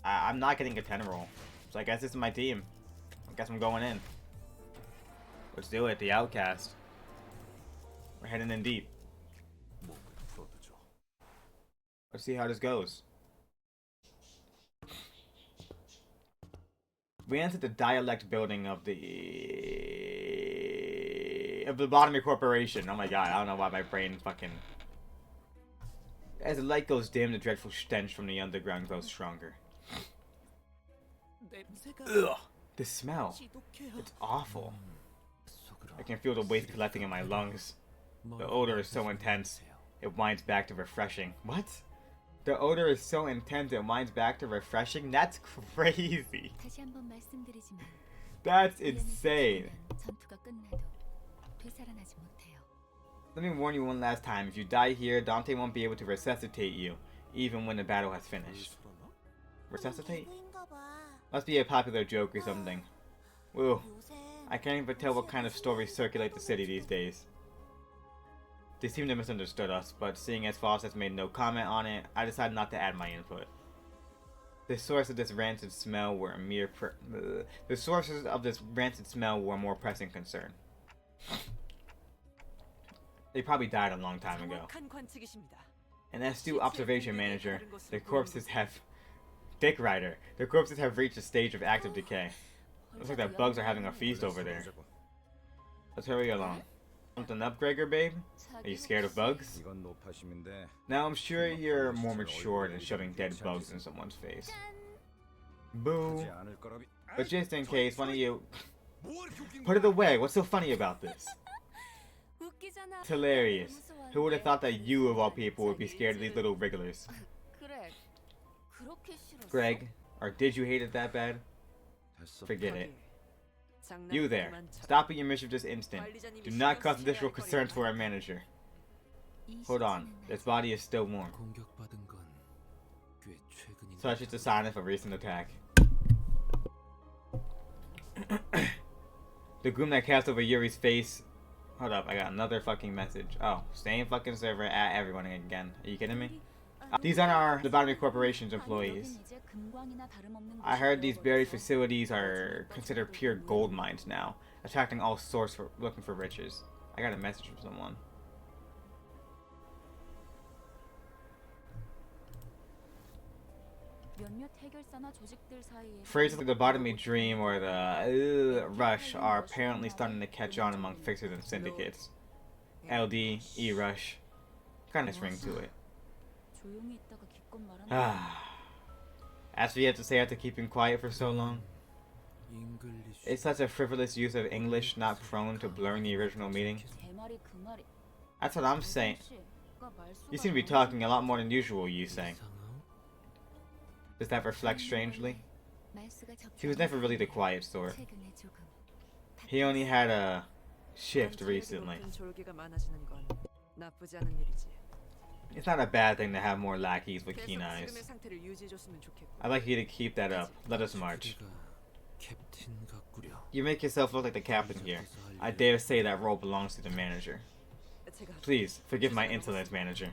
Speaker 1: I'm not getting a 10 roll. So I guess this is my team. I guess I'm going in. Let's do it, the Outcast. We're heading in deep. Let's see how this goes. We entered the dialect building of the Lobotomy Corporation. Oh my god, I don't know why my brain fucking... As the light goes dim, the dreadful stench from the underground grows stronger. Ugh, the smell. It's awful. I can feel the waste collecting in my lungs. The odor is so intense, it winds back to refreshing. What? The odor is so intense it winds back to refreshing? That's crazy. That's insane. Let me warn you one last time. If you die here, Dante won't be able to resuscitate you. even when the battle has finished. Resuscitate? Must be a popular joke or something. Woo. I can't even tell what kind of stories circulate the city these days. They seem to misunderstood us, but seeing as Foss has made no comment on it, I decided not to add my input. The source of this rancid smell were a mere the sources of this rancid smell were a more pressing concern. They probably died a long time ago. An astute observation manager, the corpses have... Dick Rider. The corpses have reached a stage of active decay. Looks like the bugs are having a feast over there. Let's hurry along. Something up, Gregor, babe? Are you scared of bugs? Now I'm sure you're more mature than shoving dead bugs in someone's face. Boo. But just in case, why don't you... Put it away, what's so funny about this? It's hilarious. Who would have thought that you, of all people, would be scared of these little wrigglers? Greg, or did you hate it that bad? Forget it. You there. Stop your mission this instant. Do not cause additional concerns for our manager. Hold on. This body is still warm. So that's just a sign of a recent attack. The gloom that cast over Yuri's face... Hold up, I got another fucking message. Oh, same fucking server at everyone again. Are you kidding me? These are the Botany Corporation's employees. I heard these buried facilities are considered pure gold mines now, attracting all sorts for looking for riches. I got a message from someone. Phrases like the botany dream or the rush are apparently starting to catch on among fixers and syndicates. LD, E-rush, kind of ring to it. That's what you have to say after keeping quiet for so long. It's such a frivolous use of English, not prone to blurring the original meaning. That's what I'm saying. You seem to be talking a lot more than usual, you say. Does that reflect strangely? He was never really the quiet sort. He only had a shift recently. It's not a bad thing to have more lackeys with keen eyes. I'd like you to keep that up. Let us march. You make yourself look like the captain here. I dare say that role belongs to the manager. Please, forgive my insolence, manager.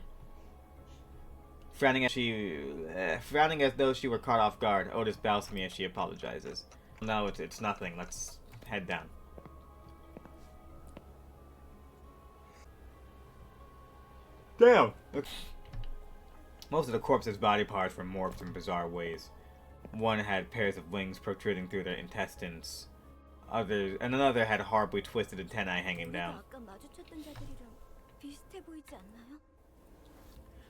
Speaker 1: Frowning as though she were caught off guard, Otis bows to me as she apologizes. No, it's nothing. Let's head down. Damn! Most of the corpse's body parts were morphed in bizarre ways. One had pairs of wings protruding through their intestines. Another had horribly twisted antennae hanging down.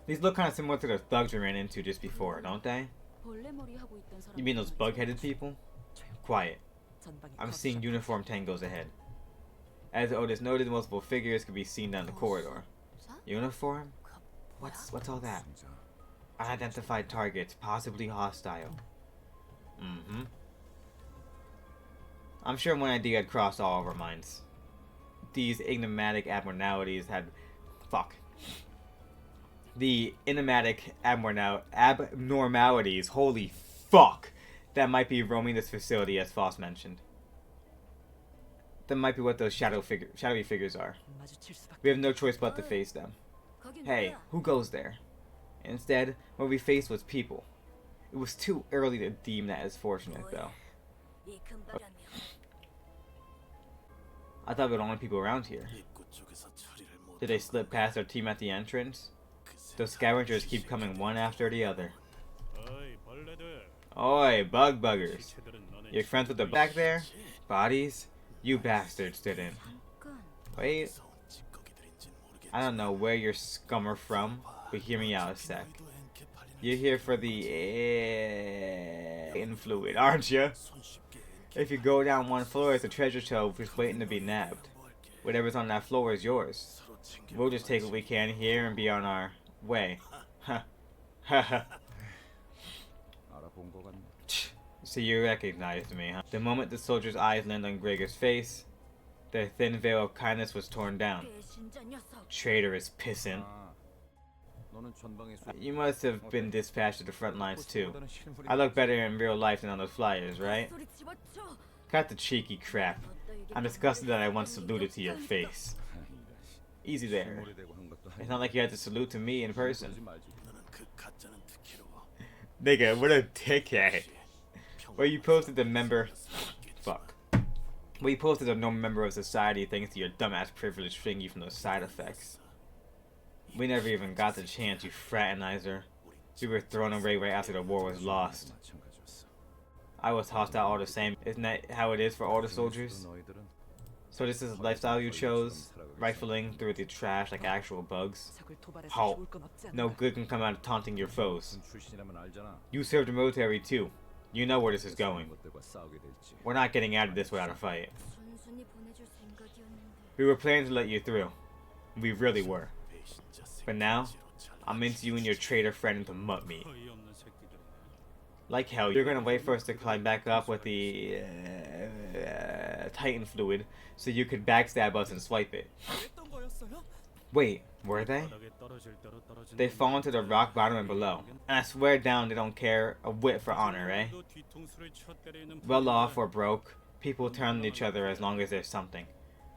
Speaker 1: These look kind of similar to the thugs we ran into just before, don't they? You mean those bug-headed people? Quiet. I'm seeing uniform tangos ahead. As Otis noted, multiple figures could be seen down the corridor. Uniform? What's all that? Unidentified targets, possibly hostile. I'm sure one idea had crossed all of our minds. These enigmatic abnormalities had... Fuck. The enigmatic abnormalities, holy fuck, that might be roaming this facility, as Foss mentioned. That might be what those shadowy figures are. We have no choice but to face them. Hey, who goes there? Instead, what we faced was people. It was too early to deem that as fortunate, though. I thought we were the only people around here. Did they slip past our team at the entrance? Those scavengers keep coming one after the other. Oi, bug buggers. You're friends with the back there? Bodies? You bastards didn't. Wait. I don't know where your scum are from, but hear me out a sec. You're here for the in fluid, aren't you? If you go down one floor, it's a treasure trove just waiting to be nabbed. Whatever's on that floor is yours. We'll just take what we can here and be on our way. So you recognized me, huh? The moment the soldier's eyes landed on Gregor's face, their thin veil of kindness was torn down. Traitorous pissant. You must have been dispatched to the front lines too. I look better in real life than on those flyers, right?
Speaker 2: 소리 집어쳐.
Speaker 1: Cut the cheeky crap. I'm disgusted that I once saluted to your face. Easy there. It's not like you had to salute to me in person. Nigga, what a dickhead. Where you posted the member... Fuck. Where you posted a no member of society thanks to your dumbass privilege freeing you from those side effects. We never even got the chance, you fraternizer. We were thrown away right after the war was lost. I was tossed out all the same. Isn't that how it is for all the soldiers? So this is the lifestyle you chose? Rifling through the trash like actual bugs? Halt. No good can come out of taunting your foes. You served the military too. You know where this is going. We're not getting out of this without a fight.
Speaker 2: 순순히 보내줄 생각이었는데.
Speaker 1: We were planning to let you through. We really were. But now, I'm into you and your traitor friend into mutt meat. Like hell, you're gonna wait for us to climb back up with the Titan fluid so you could backstab us and swipe it. Wait, were they? They fall into the rock bottom and below. And I swear down they don't care a whit for honor, eh? Well off or broke, people turn on each other as long as there's something.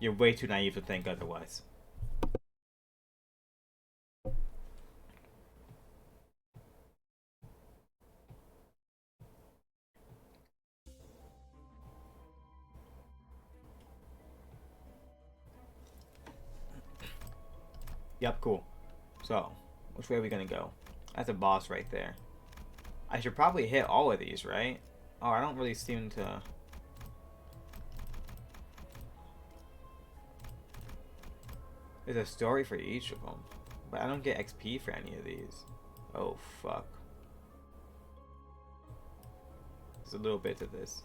Speaker 1: You're way too naive to think otherwise. Yep, cool. So, which way are we gonna go? That's a boss right there. I should probably hit all of these, right? Oh, I don't really seem to... There's a story for each of them. But I don't get XP for any of these. Oh, fuck. There's a little bit to this.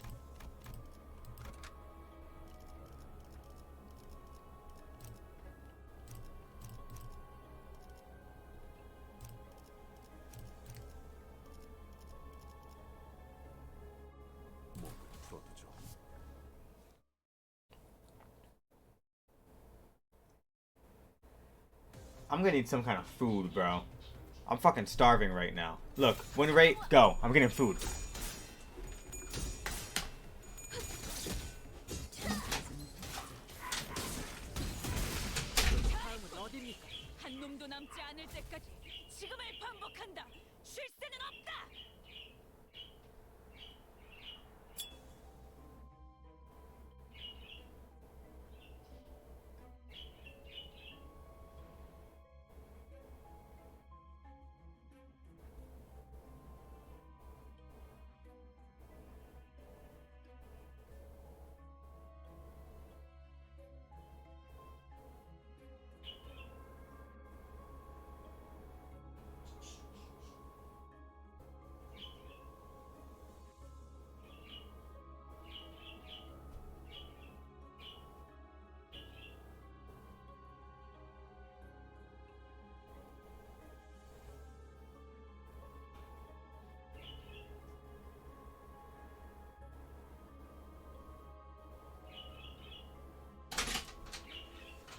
Speaker 1: I'm gonna need some kind of food, bro. I'm fucking starving right now. Look, win rate, go. I'm getting food.
Speaker 2: 다음은 어디입니까? 한 놈도 남지 않을 때까지 지금을 반복한다. 쉴 새는 없다.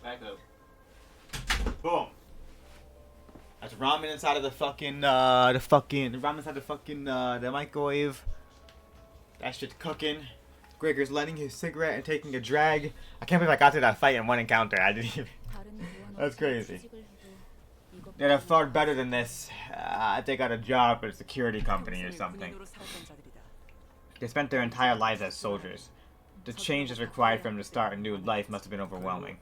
Speaker 1: Back up. Boom. That's ramen inside of the ramen inside the microwave. That shit's cooking. Gregor's lighting his cigarette and taking a drag. I can't believe I got through that fight in one encounter. I didn't even. That's crazy. They'd have fought better than this. I think I got a job at a security company or something. They spent their entire lives as soldiers. The changes required for them to start a new life must have been overwhelming.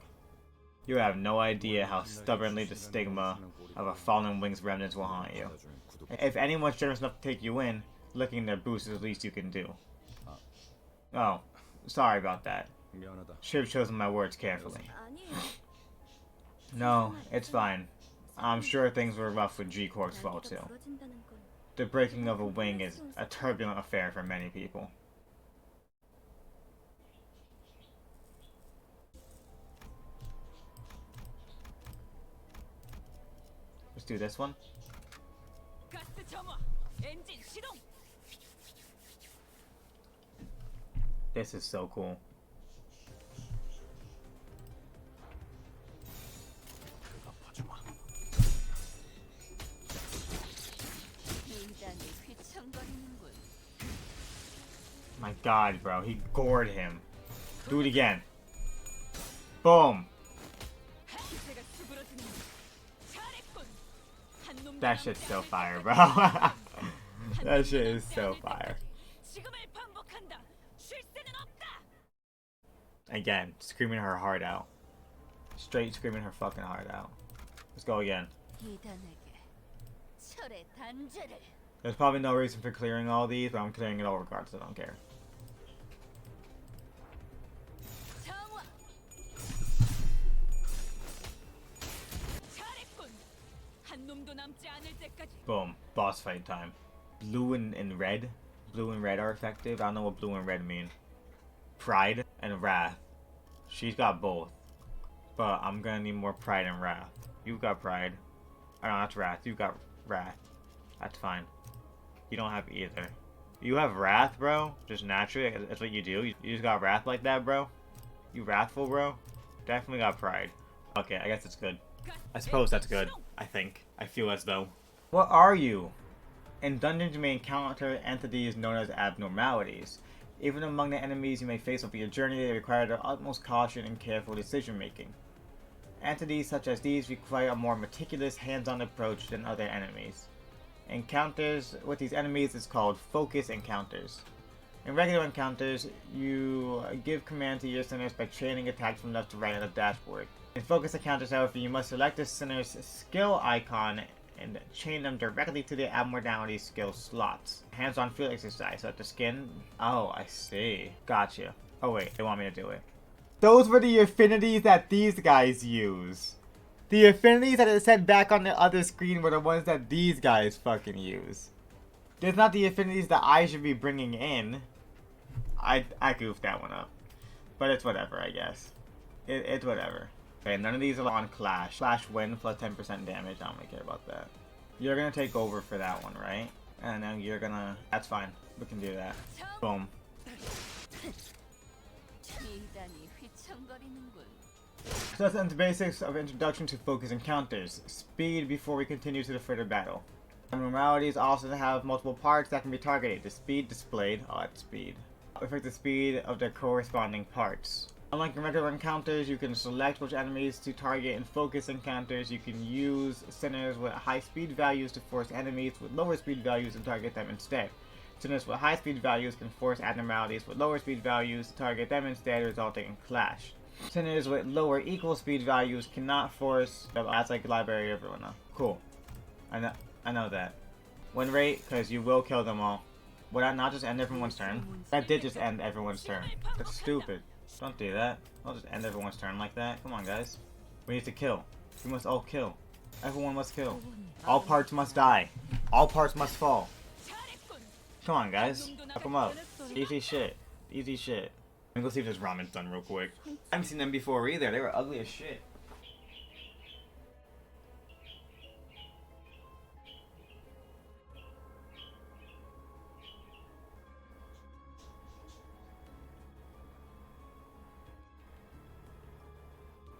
Speaker 1: You have no idea how stubbornly the stigma of a fallen wing's remnants will haunt you. If anyone's generous enough to take you in, licking their boots is the least you can do. Oh, sorry about that. Should have chosen my words carefully. No, it's fine. I'm sure things were rough with G-Corp's fault too. The breaking of a wing is a turbulent affair for many people. Let's do this one.
Speaker 2: 가스 점화. 엔진 시동.
Speaker 1: This is so cool. My god, bro. He gored him. Do it again. Boom. That shit's so fire, bro. That shit is so fire. Again, screaming her heart out. Straight screaming her fucking heart out. Let's go again. There's probably no reason for clearing all these, but I'm clearing it all regardless. I don't care. Boom. Boss fight time. Blue and red. Blue and red are effective. I don't know what blue and red mean. Pride and wrath. She's got both. But I'm gonna need more pride and wrath. You got pride. Oh, no, that's wrath. You got wrath. That's fine. You don't have either. You have wrath, bro? Just naturally? That's what you do? You just got wrath like that, bro? You wrathful, bro? Definitely got pride. Okay, I guess it's good. I suppose that's good. I think. I feel as though. What are you? In dungeons, you may encounter entities known as abnormalities. Even among the enemies you may face over your journey, they require the utmost caution and careful decision making. Entities such as these require a more meticulous, hands-on approach than other enemies. Encounters with these enemies is called focus encounters. In regular encounters, you give command to your sinners by chaining attacks from left to right on the dashboard. In focus encounters, however, you must select a sinner's skill icon and chain them directly to the abnormality skill slots. Hands-on field exercise, so at the skin. Oh, I see. Gotcha. Oh wait, they want me to do it. Those were the affinities that these guys use. The affinities that it said back on the other screen were the ones that these guys fucking use. There's not the affinities that I should be bringing in. I goofed that one up. But it's whatever, I guess. It's whatever. Okay, none of these are on Clash. Clash win plus 10% damage. I don't really care about that. You're gonna take over for that one, right? And then you're gonna... That's fine. We can do that. Boom. So that's the basics of introduction to focus encounters. Speed before we continue to the further battle. Abnormalities also have multiple parts that can be targeted. The speed displayed. Oh, that's speed. Affect the speed of their corresponding parts. Unlike in regular encounters, you can select which enemies to target. In focus encounters, you can use sinners with high speed values to force enemies with lower speed values and target them instead. Sinners with high speed values can force abnormalities with lower speed values to target them instead, resulting in clash. Sinners with lower equal speed values cannot force... That's like library everyone now. Cool. I know that. Win rate, because you will kill them all. Would that not just end everyone's turn? That did just end everyone's turn. That's stupid. Don't do that. I'll just end everyone's turn like that. Come on, guys. We need to kill. We must all kill. Everyone must kill. All parts must die. All parts must fall. Come on, guys. Fuck them up. Easy shit. Easy shit. Let me go see if this ramen's done real quick. I haven't seen them before either. They were ugly as shit.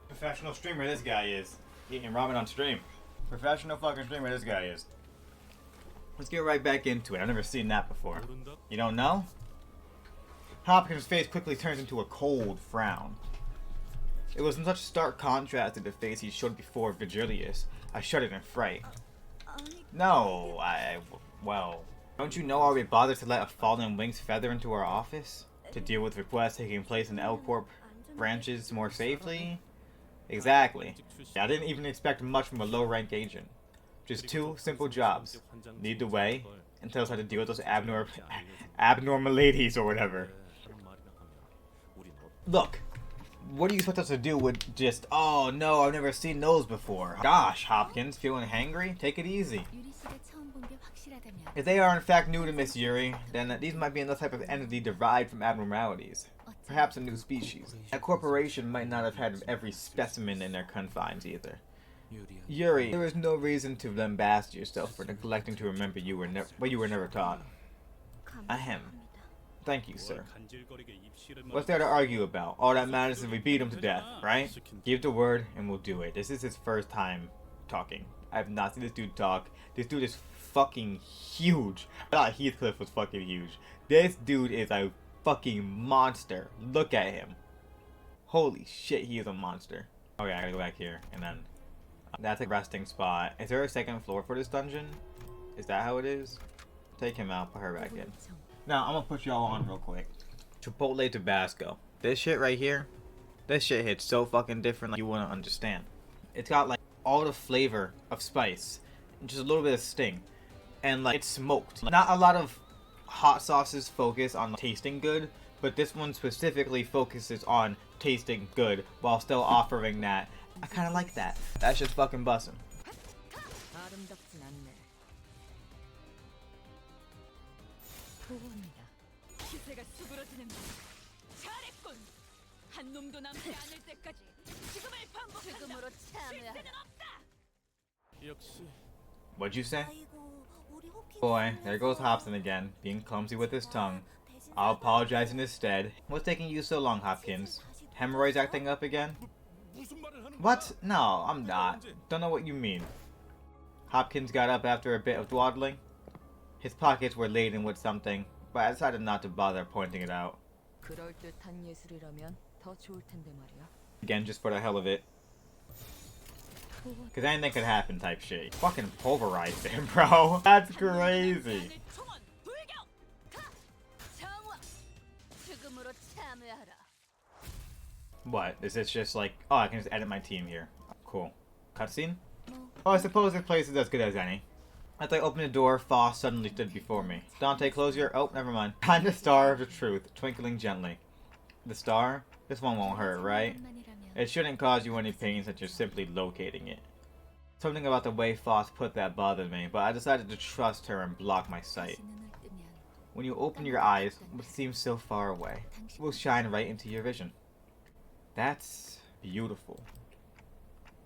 Speaker 1: Professional streamer this guy is. Eating ramen on stream. Professional fucking streamer this guy is. Let's get right back into it. I've never seen that before. You don't know? Hopkins' face quickly turns into a cold frown. It was in such stark contrast to the face he showed before Vigilius. I shuddered in fright. No, well... Don't you know I'll be bothered to let a fallen wing's feather into our office? To deal with requests taking place in L Corp branches more safely? Exactly. I didn't even expect much from a low-rank agent. Just two simple jobs. Lead the way, and tell us how to deal with those abnormalities or whatever. Look, what do you expect us to do with just, oh no, I've never seen those before. Gosh, Hopkins, feeling hangry? Take it easy. If they are in fact new to Miss Yuri, then these might be another type of entity derived from abnormalities. Perhaps a new species. That corporation might not have had every specimen in their confines either. Yuri, there is no reason to lambast yourself for neglecting to remember what you were never taught. Ahem. Thank you, sir. What's there to argue about? All that matters is if we beat him to death, right? Give the word and we'll do it. This is his first time talking. I have not seen this dude talk. This dude is fucking huge. I thought Heathcliff was fucking huge. This dude is a fucking monster. Look at him. Holy shit, he is a monster. Okay, I gotta go back here, and then that's a resting spot. Is there a second floor for this dungeon? Is that how it is? Take him out, put her back in. Now, I'm gonna put y'all on real quick. Chipotle Tabasco. This shit right here, this shit hits so fucking different like you wouldn't understand. It's got like all the flavor of spice, and just a little bit of sting, and like it's smoked. Not a lot of hot sauces focus on tasting good, but this one specifically focuses on tasting good while still offering that. I kind of like that. That's just fucking bussin'.
Speaker 2: 아름답진 않네. 소원이다. 기세가 수그러지는 것. 잘했군. 한 놈도 남지 않을 때까지 지금을 반복한다. 지금으로 참여할 때는 없다.
Speaker 3: 역시
Speaker 1: What'd you say? Boy, there goes Hobson again, being clumsy with his tongue. I'll apologize in his stead. What's taking you so long, Hopkins? Hemorrhoids acting up again? What? No, I'm not. Don't know what you mean. Hopkins got up after a bit of dawdling. His pockets were laden with something, but I decided not to bother pointing it out.
Speaker 2: 그럴듯한 예술이라면 더 좋을 텐데 말이야.
Speaker 1: Again, just for the hell of it. Cause anything could happen type shit. Fucking pulverized him, bro. That's crazy. What? Is this just like, oh, I can just edit my team here. Cool. Cutscene? Oh, I suppose this place is as good as any. As I opened the door, Foss suddenly stood before me. Dante, close your... Oh, never mind. Find the star of the truth, twinkling gently. The star? This one won't hurt, right? It shouldn't cause you any pain since you're simply locating it. Something about the way Foss put that bothered me, but I decided to trust her and block my sight. When you open your eyes, what seems so far away will shine right into your vision. That's beautiful.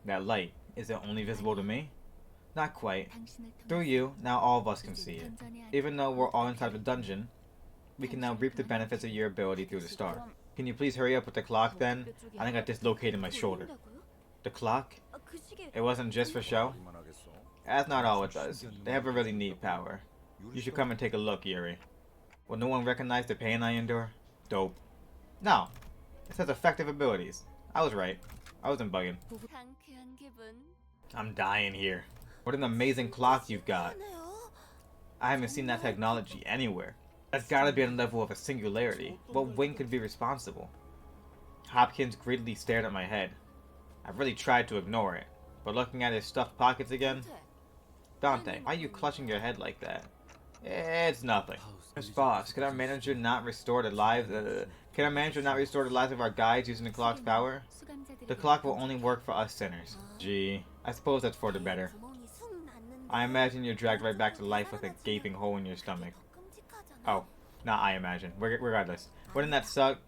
Speaker 1: That light, is it only visible to me? Not quite. Through you, now all of us can see it. Even though we're all inside the dungeon, we can now reap the benefits of your ability through the star. Can you please hurry up with the clock then? I think I dislocated my shoulder. The clock? It wasn't just for show? That's not all it does. They have a really neat power. You should come and take a look, Yuri. Will no one recognize the pain I endure? Dope. No. It says effective abilities. I was right. I wasn't bugging. I'm dying here. What an amazing clock you've got. I haven't seen that technology anywhere. That's gotta be on the level of a singularity. What wing could be responsible? Hopkins greedily stared at my head. I really tried to ignore it, but looking at his stuffed pockets again... Dante, why are you clutching your head like that? It's nothing. Miss Boss, can our manager not restore the lives of our guides using the clock's power? The clock will only work for us sinners. Gee, I suppose that's for the better. I imagine you're dragged right back to life with a gaping hole in your stomach. Oh, not I imagine. Regardless. Wouldn't that suck?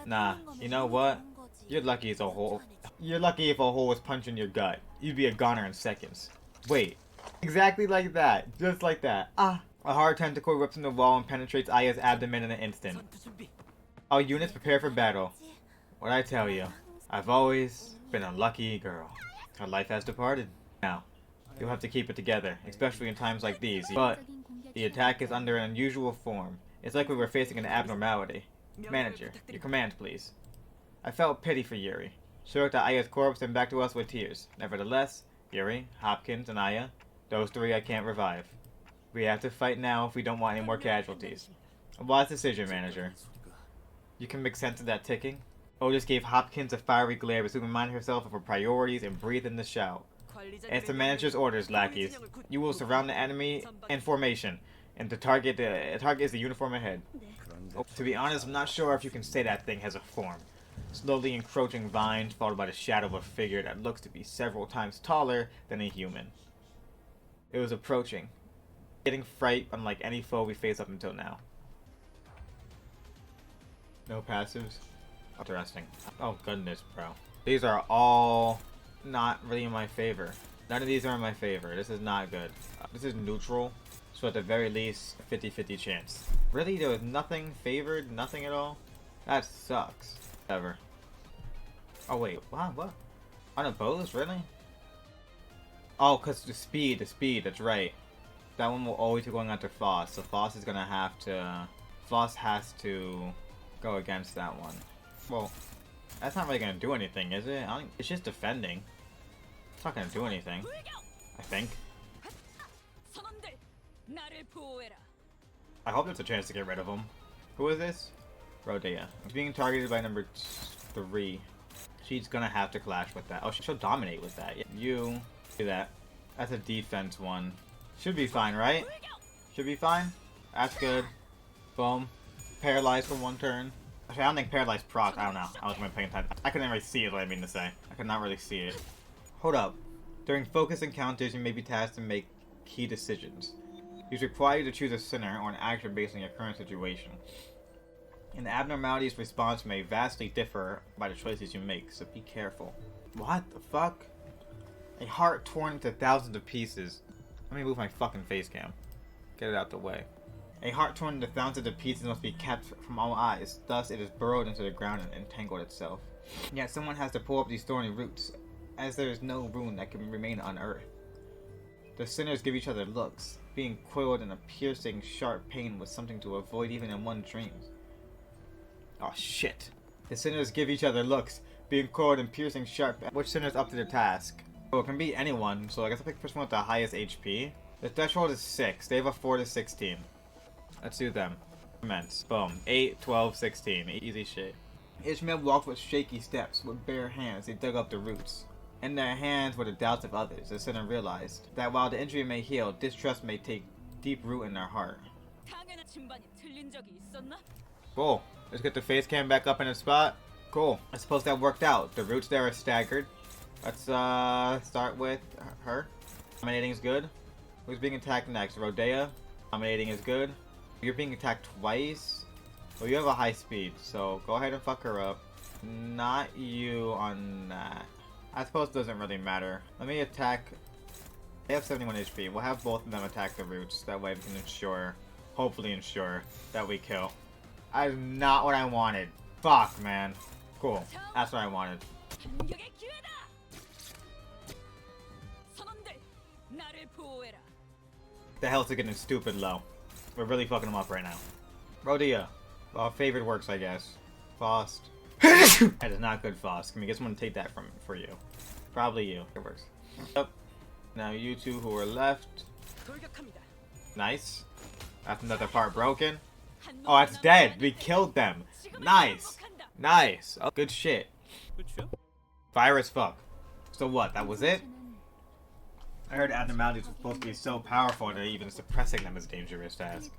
Speaker 1: Nah, you know what? You're lucky if a hole was punching your gut. You'd be a goner in seconds. Wait. Exactly like that. Just like that. Ah. A hard tentacle rips in the wall and penetrates Aya's abdomen in an instant. All units prepare for battle. What I tell you, I've always been a lucky girl. Her life has departed. Now, you'll have to keep it together, especially in times like these. But the attack is under an unusual form. It's like we were facing an abnormality. Manager, your command, please. I felt pity for Yuri. She looked at Aya's corpse and back to us with tears. Nevertheless, Yuri, Hopkins, and Aya, those three I can't revive. We have to fight now if we don't want any more casualties. A wise decision, Manager. You can make sense of that ticking? Otis gave Hopkins a fiery glare as she reminded herself of her priorities and breathed in the shout. It's the manager's orders, lackeys. You will surround the enemy in formation, and the target is the uniform ahead. To be honest, I'm not sure if you can say that thing has a form. Slowly encroaching vines, followed by the shadow of a figure that looks to be several times taller than a human. It was approaching, getting fright unlike any foe we faced up until now. No passives? Interesting. Oh goodness, bro. These are all not really in my favor. None of these are in my favor. This is not good. This is neutral, so at the very least, 50-50 chance. Really? There was nothing favored? Nothing at all? That sucks. Ever. Oh wait, wow, what? Unopposed? Really? Oh, cause the speed, that's right. That one will always be going after Foss, so Foss is gonna have to Floss has to go against that one. Well, that's not really gonna do anything, is it? It's just defending. It's not gonna do anything, I think.
Speaker 2: 선원들, 나를 보호해라.
Speaker 1: I hope there's a chance to get rid of him. Who is this? Rodea. He's being targeted by number 3. She's gonna have to clash with that. Oh, she'll dominate with that. You do that. That's a defense one. Should be fine, right? Should be fine. That's good. Boom. Paralyzed for 1 turn. Actually, I don't think paralyzed proc. I don't know. I wasn't paying attention. I couldn't really see it, what I mean to say. I could not really see it. Hold up. During focus encounters, you may be tasked to make key decisions. These require you to choose a sinner or an action based on your current situation. And the abnormality's response may vastly differ by the choices you make, so be careful. What the fuck? A heart torn into thousands of pieces. Let me move my fucking face cam. Get it out the way. A heart torn into thousands of pieces must be kept from all eyes. Thus, it is burrowed into the ground and entangled itself. Yet someone has to pull up these thorny roots, as there is no rune that can remain unearthed. The sinners give each other looks. Being coiled in a piercing, sharp pain was something to avoid even in one's dreams. Oh shit. The sinners give each other looks. Being coiled in piercing, sharp. Which sinner's up to the task? Oh, it can be anyone, so I guess I'll pick the first one with the highest HP. The threshold is 6. They have a 4 to 16. Let's do them. Commence. Boom. 8, 12, 16. Easy shit. Ishmael walked with shaky steps. With bare hands, they dug up the roots. In their hands were the doubts of others. The sinner realized that while the injury may heal, distrust may take deep root in their heart.
Speaker 2: 당연한 진반이 틀린 적이 있었나?
Speaker 1: Cool. Let's get the face cam back up in its spot. Cool. I suppose that worked out. The roots there are staggered. Let's start with her. Dominating is good. Who's being attacked next? Rodea. Dominating is good. You're being attacked twice. Well, you have a high speed, so go ahead and fuck her up. Not you on that. I suppose it doesn't really matter. Let me attack. They have 71 HP. We'll have both of them attack the roots. That way we can ensure, hopefully ensure, that we kill. That is not what I wanted. Fuck, man. Cool. That's what I wanted.
Speaker 2: 반격의 기회다. 선원들, 나를 보호해라.
Speaker 1: The health is getting stupid low. We're really fucking them up right now. Rodea. Well, favored works, I guess. Faust. That is not good, Faust. Can we get someone to take that for you? Probably you. It works. Yep. Now you two who are left.
Speaker 2: 돌격합니다.
Speaker 1: Nice. That's another part broken. Oh, that's dead. We killed them. Nice. Nice. Oh, good shit.
Speaker 3: 끝이야?
Speaker 1: Fire as fuck. So what? That was it? I heard abnormalities were supposed to be so powerful that even suppressing them is dangerous task.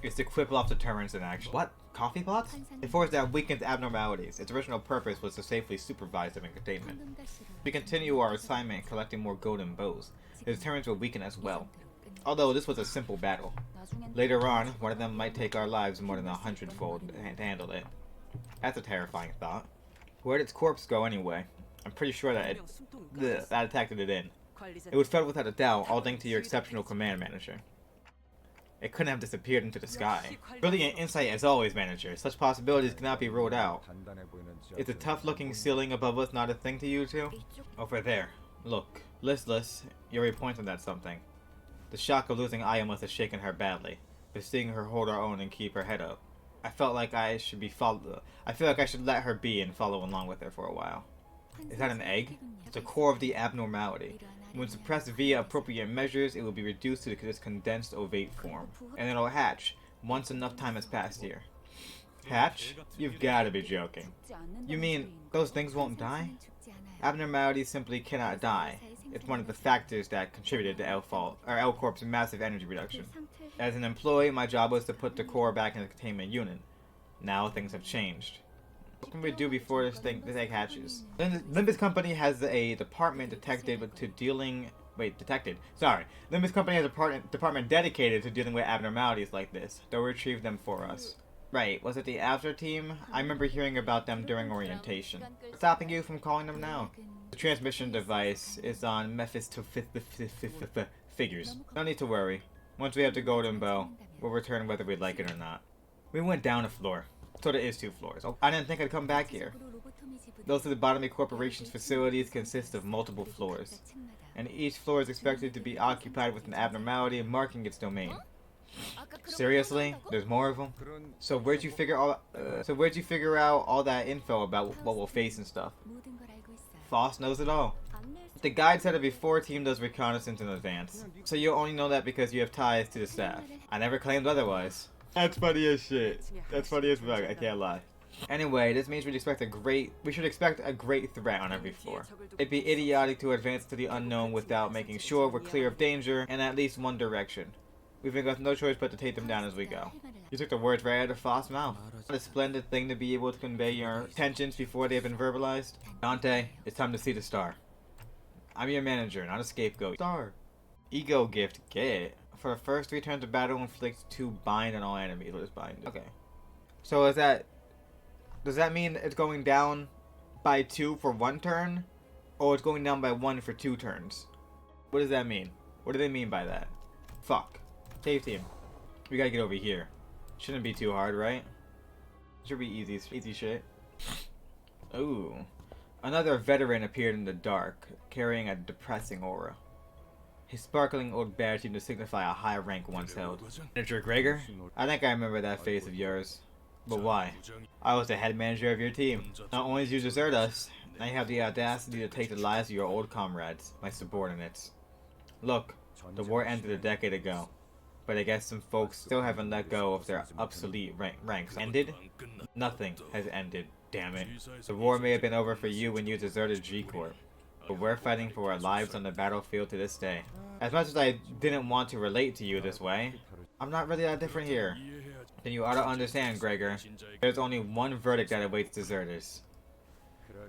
Speaker 1: It's to quibble off deterrents in action. What? Coffee pots? A force that weakens abnormalities. Its original purpose was to safely supervise them in containment. We continue our assignment collecting more golden bows. The deterrents will weaken as well. Although this was a simple battle. Later on, one of them might take our lives more than 100-fold to handle it. That's a terrifying thought. Where did its corpse go anyway? I'm pretty sure that that attacked it in. It was felt without a doubt, all thanks to your exceptional command manager. It couldn't have disappeared into the sky. Brilliant insight as always, manager. Such possibilities cannot be ruled out. Is the tough-looking ceiling above us not a thing to you two? Over there. Look. Listless, Yuri pointed at something. The shock of losing Aya must have shaken her badly, but seeing her hold her own and keep her head up, I felt like I should let her be and follow along with her for a while. Is that an egg? It's the core of the abnormality. When suppressed via appropriate measures, it will be reduced to this condensed ovate form, and it'll hatch once enough time has passed here. Hatch? You've gotta be joking. You mean those things won't die? Abnormalities simply cannot die. It's one of the factors that contributed to L Corp's massive energy reduction. As an employee, my job was to put the core back in the containment unit. Now things have changed. What can we do before this egg hatches? Limbus Company has a department detected to dealing. Sorry. Limbus Company has a department dedicated to dealing with abnormalities like this. They'll retrieve them for us. Right. Was it the After team? I remember hearing about them during orientation. What's stopping you from calling them now? The transmission device is on figures. No need to worry. Once we have the golden bow, we'll return whether we like it or not. We went down a floor. So there is 2 floors. Oh, I didn't think I'd come back here. Those Lobotomy Corporation's facilities consist of multiple floors, and each floor is expected to be occupied with an abnormality marking its domain. Seriously? There's more of them? So where'd you figure out all that info about what we'll face and stuff? Foss knows it all. The guide said it before team does reconnaissance in advance. So you only know that because you have ties to the staff. I never claimed otherwise. That's funny as shit. That's funny as fuck, I can't lie. Anyway, this means we should expect a great threat on every floor. It'd be idiotic to advance to the unknown without making sure we're clear of danger in at least one direction. We've got no choice but to take them down as we go. You took the words right out of Foss' mouth. What a splendid thing to be able to convey your intentions before they've been verbalized. Dante, it's time to see the star. I'm your manager, not a scapegoat. Star. Ego gift, get it. For the first 3 turns of battle, inflict 2 bind on all enemies. What is bind? Okay. So does that mean it's going down by 2 for 1 turn? Or it's going down by 1 for 2 turns? What does that mean? What do they mean by that? Fuck. Save team. We gotta get over here. Shouldn't be too hard, right? Should be easy shit. Ooh. Another veteran appeared in the dark, carrying a depressing aura. His sparkling old badge seemed to signify a high rank once held. Manager Gregor? I think I remember that face of yours. But why? I was the head manager of your team. Not only did you desert us, now you have the audacity to take the lives of your old comrades, my subordinates. Look, the war ended a decade ago. But I guess some folks still haven't let go of their obsolete ranks. Ended? Nothing has ended, damn it. The war may have been over for you when you deserted G-Corp. But we're fighting for our lives on the battlefield to this day. As much as I didn't want to relate to you this way, I'm not really that different here. Then you ought to understand, Gregor. There's only one verdict that awaits deserters.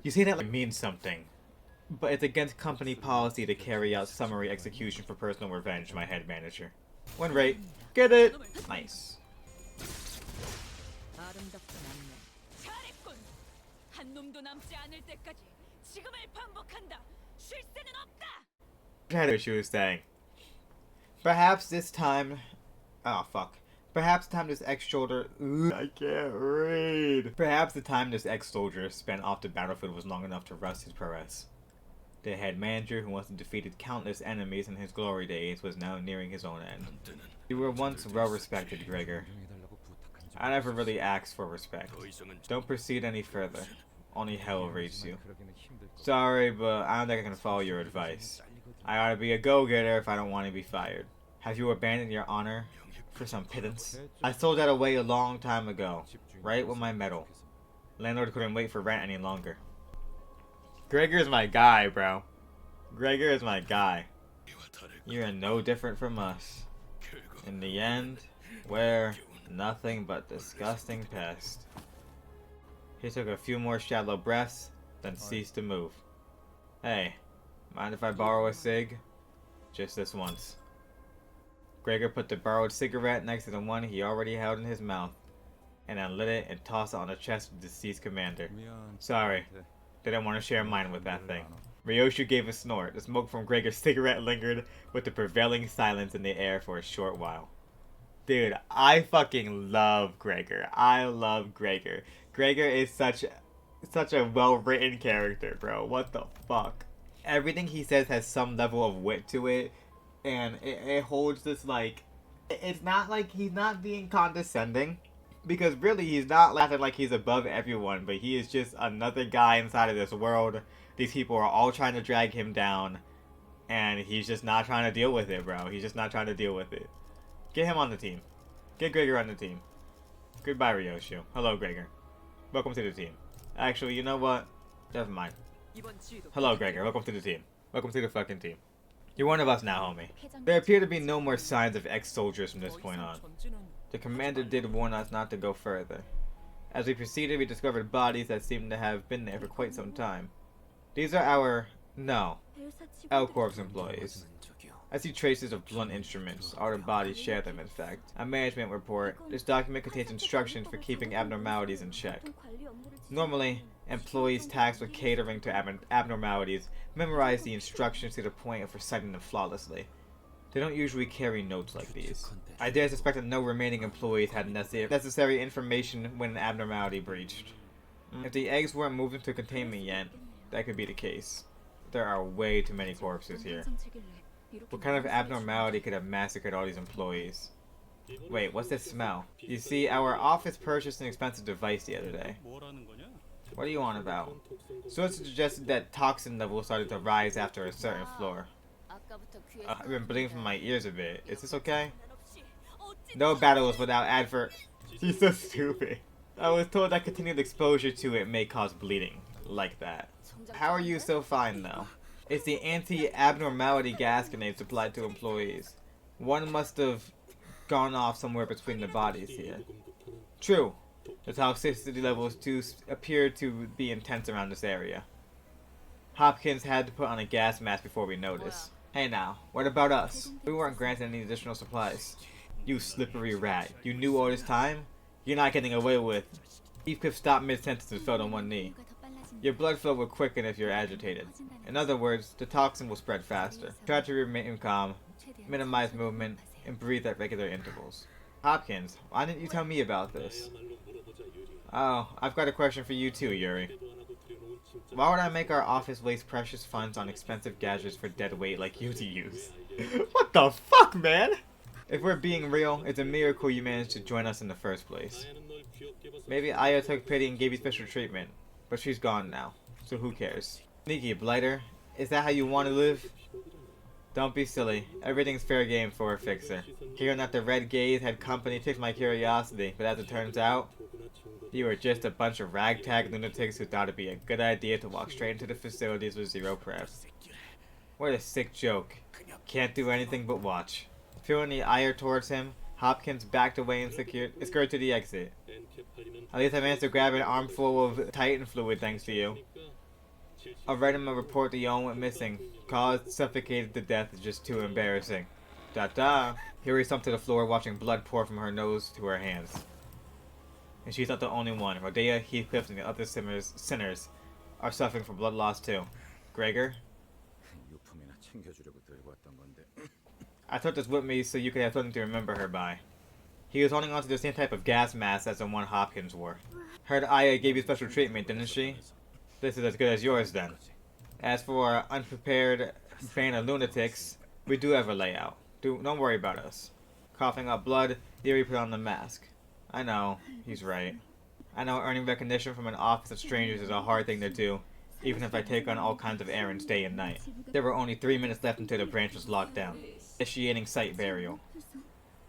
Speaker 1: You say that like means something. But it's against company policy to carry out summary execution for personal revenge, my head manager. Win rate. Get it! Nice.
Speaker 2: 잘했군. 한 놈도 남지 않을 때까지 지금을 반복한다. 쉴 새는 없다.
Speaker 1: I had what she was saying. Perhaps this time... Oh, fuck. Perhaps the time this ex-soldier... I can't read. Perhaps the time this ex-soldier spent off the battlefield was long enough to rust his prowess. The head manager, who once defeated countless enemies in his glory days, was now nearing his own end. You were once well-respected, Gregor. I never really asked for respect. Don't proceed any further. Only hell awaits you. Sorry, but I don't think I can follow your advice. I ought to be a go-getter if I don't want to be fired. Have you abandoned your honor for some pittance? I sold that away a long time ago, right with my medal. Landlord couldn't wait for rent any longer. Gregor's my guy, bro. Gregor is my guy. You're no different from us. In the end, we're nothing but disgusting pest. He took a few more shallow breaths, then ceased to move. Hey, mind if I borrow a cig? Just this once. Gregor put the borrowed cigarette next to the one he already held in his mouth, and then lit it and tossed it on the chest of the deceased commander. Sorry. Didn't want to share mine with that thing. Ryoshu gave a snort. The smoke from Gregor's cigarette lingered with the prevailing silence in the air for a short while. Dude, I fucking love Gregor. I love Gregor. Gregor is such a well-written character, bro. What the fuck? Everything he says has some level of wit to it, and it holds this, like... It's not like he's not being condescending. Because really, he's not acting like he's above everyone, but he is just another guy inside of this world. These people are all trying to drag him down, and he's just not trying to deal with it, bro. He's just not trying to deal with it. Get him on the team. Get Gregor on the team. Goodbye, Ryoshu. Hello, Gregor. Welcome to the team. Actually, you know what? Never mind. Hello, Gregor. Welcome to the team. Welcome to the fucking team. You're one of us now, homie. There appear to be no more signs of ex-soldiers from this point on. The commander did warn us not to go further. As we proceeded, we discovered bodies that seemed to have been there for quite some time. These are our... no. L-Corp's employees. I see traces of blunt instruments. Our bodies share them, in fact. A management report. This document contains instructions for keeping abnormalities in check. Normally, employees tasked with catering to abnormalities memorize the instructions to the point of reciting them flawlessly. They don't usually carry notes like these. I dare suspect that no remaining employees had necessary information when an abnormality breached. If the eggs weren't moved into containment yet, that could be the case. There are way too many corpses here. What kind of abnormality could have massacred all these employees? Wait, what's this smell? You see, our office purchased an expensive device the other day.
Speaker 3: 뭐라는 거냐?
Speaker 1: What are you on about? Sources suggested that toxin levels started to rise after a certain floor. I've been bleeding from my ears a bit. Is this okay? No battles without advert. She's so stupid. I was told that continued exposure to it may cause bleeding. Like that. How are you so fine though? It's the anti-abnormality gas grenade supplied to employees. One must have gone off somewhere between the bodies here. True. The toxicity levels too appear to be intense around this area. Hopkins had to put on a gas mask before we noticed. Hey now, what about us? We weren't granted any additional supplies. You slippery rat. You knew all this time? You're not getting away with. Heathcliff stopped mid-sentence and fell on one knee. Your blood flow will quicken if you're agitated. In other words, the toxin will spread faster. Try to remain calm, minimize movement, and breathe at regular intervals. Hopkins, why didn't you tell me about this? Oh, I've got a question for you too, Yuri. Why would I make our office waste precious funds on expensive gadgets for dead weight like you to use? What the fuck, man? If we're being real, it's a miracle you managed to join us in the first place. Maybe Aya took pity and gave you special treatment, but she's gone now, so who cares? Sneaky blighter, is that how you want to live? Don't be silly, everything's fair game for a fixer. Hearing that the Red Gaze had company piqued my curiosity, but as it turns out, you were just a bunch of ragtag lunatics who thought it'd be a good idea to walk straight into the facilities with zero prep. What a sick joke. Can't do anything but watch. Feeling the ire towards him, Hopkins backed away and scurried to the exit. At least I managed to grab an armful of Titan fluid thanks to you. I'll write him a report that Yon went missing. Caused suffocated to death is just too embarrassing. Da-da! Yuri slumped to the floor watching blood pour from her nose to her hands. And she's not the only one. Rodea, Heathcliff, and the other sinners are suffering from blood loss too. Gregor? I took this with me so you could have something to remember her by. He was holding onto the same type of gas mask as the one Hopkins wore. Heard Aya gave you special treatment, didn't she? This is as good as yours then. As for our unprepared band of lunatics, we do have a layout. Don't worry about us. Coughing up blood, Yuri put on the mask. I know, he's right. I know earning recognition from an office of strangers is a hard thing to do, even if I take on all kinds of errands day and night. There were only 3 minutes left until the branch was locked down. Initiating site burial.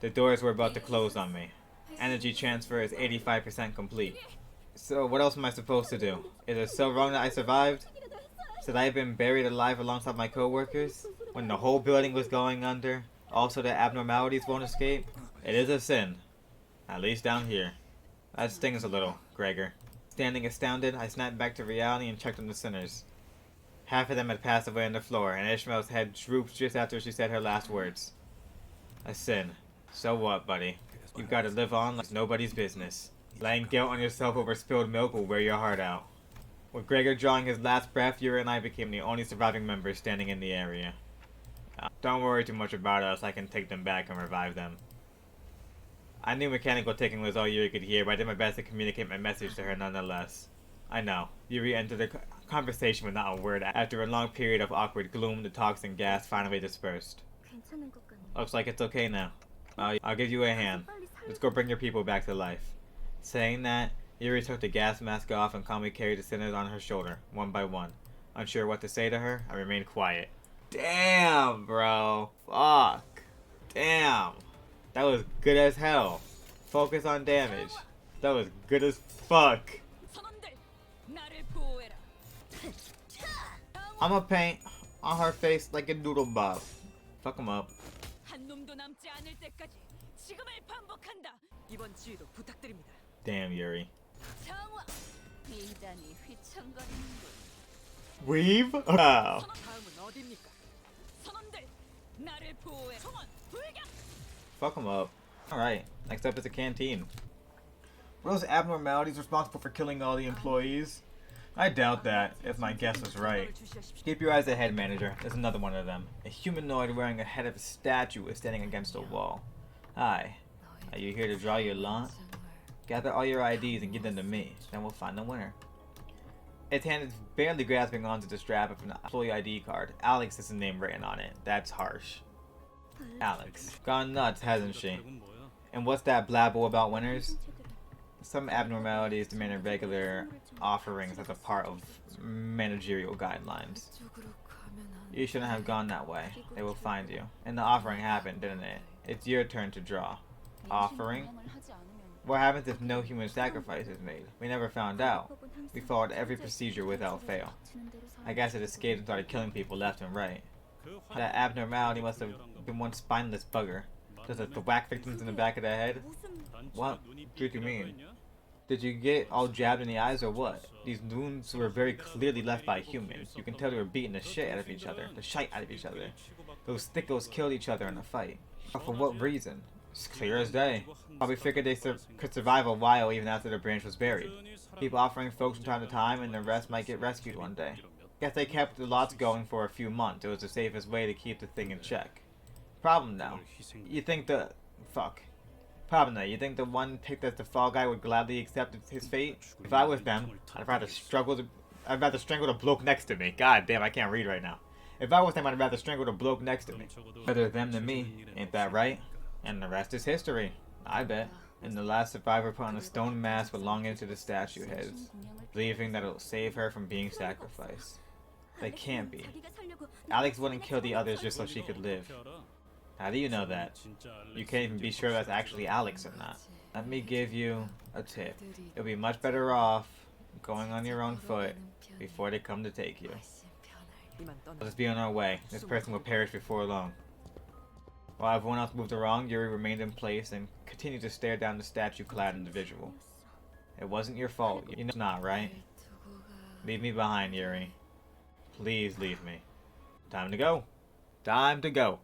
Speaker 1: The doors were about to close on me. Energy transfer is 85% complete. So what else am I supposed to do? Is it so wrong that I survived? Should I have been buried alive alongside my co-workers? When the whole building was going under? Also the abnormalities won't escape? It is a sin. At least down here. That stings a little, Gregor. Standing astounded, I snapped back to reality and checked on the sinners. Half of them had passed away on the floor, and Ishmael's head drooped just after she said her last words. A sin. So what, buddy? You've got to live on like it's nobody's business. Laying guilt on yourself over spilled milk will wear your heart out. With Gregor drawing his last breath, Yuri and I became the only surviving members standing in the area. Don't worry too much about us, I can take them back and revive them. I knew mechanical ticking was all Yuri could hear, but I did my best to communicate my message to her nonetheless. I know. Yuri entered the conversation with not a word. After a long period of awkward gloom, the toxin gas finally dispersed. Looks like it's okay now. I'll give you a hand. Let's go bring your people back to life. Saying that, Yuri took the gas mask off and calmly carried the sinners on her shoulder, one by one. Unsure what to say to her, I remained quiet. Damn, bro. Fuck. Damn. That was good as hell. Focus on damage. That was good as fuck. I'ma paint on her face like a doodle bob. Fuck him up. Damn, Yuri. Weave? Wow. Fuck him up. Alright, next up is the canteen. Were those abnormalities responsible for killing all the employees? I doubt that, if my guess was right. Keep your eyes ahead, manager. There's another one of them. A humanoid wearing a head of a statue is standing against a wall. Hi. Are you here to draw your lot? Gather all your IDs and give them to me. Then we'll find the winner. Its hand is barely grasping onto the strap of an employee ID card. Alex is the name written on it. That's harsh. Alex. Gone nuts, hasn't she? And what's that blabble about winners? Some abnormalities demanding regular offerings as a part of managerial guidelines. You shouldn't have gone that way. They will find you. And the offering happened, didn't it? It's your turn to draw. Offering? What happens if no human sacrifice is made? We never found out. We followed every procedure without fail. I guess it escaped and started killing people left and right. That abnormality must have been one spineless bugger. Does it whack victims in the back of the head? What do you mean? Did you get all jabbed in the eyes or what? These wounds were very clearly left by humans. You can tell they were beating the shit out of each other. The shite out of each other. Those thickos killed each other in a fight. But for what reason? It's clear as day. Probably figured they could survive a while even after the branch was buried. Keep offering folks from time to time and the rest might get rescued one day. Guess they kept the lots going for a few months. It was the safest way to keep the thing in check. Problem though. You think the... Fuck. Problem though. You think the one picked as the fall guy would gladly accept his fate? If I was them, I'd rather strangle the bloke next to me. God damn, I can't read right now. If I was them, I'd rather strangle the bloke next to me. Better them than me. Ain't that right? And the rest is history. I bet. And the last survivor put on a stone mask with long into the statue heads, believing that it'll save her from being sacrificed. They can't be. Alex wouldn't kill the others just so she could live. How do you know that? You can't even be sure that's actually Alex or not. Let me give you a tip. You'll be much better off going on your own foot before they come to take you. Let's be on our way. This person will perish before long. While everyone else moved along, Yuri remained in place and continued to stare down the statue-clad individual. It wasn't your fault. You know it's not, right? Leave me behind, Yuri. Please leave me. Time to go. Time to go.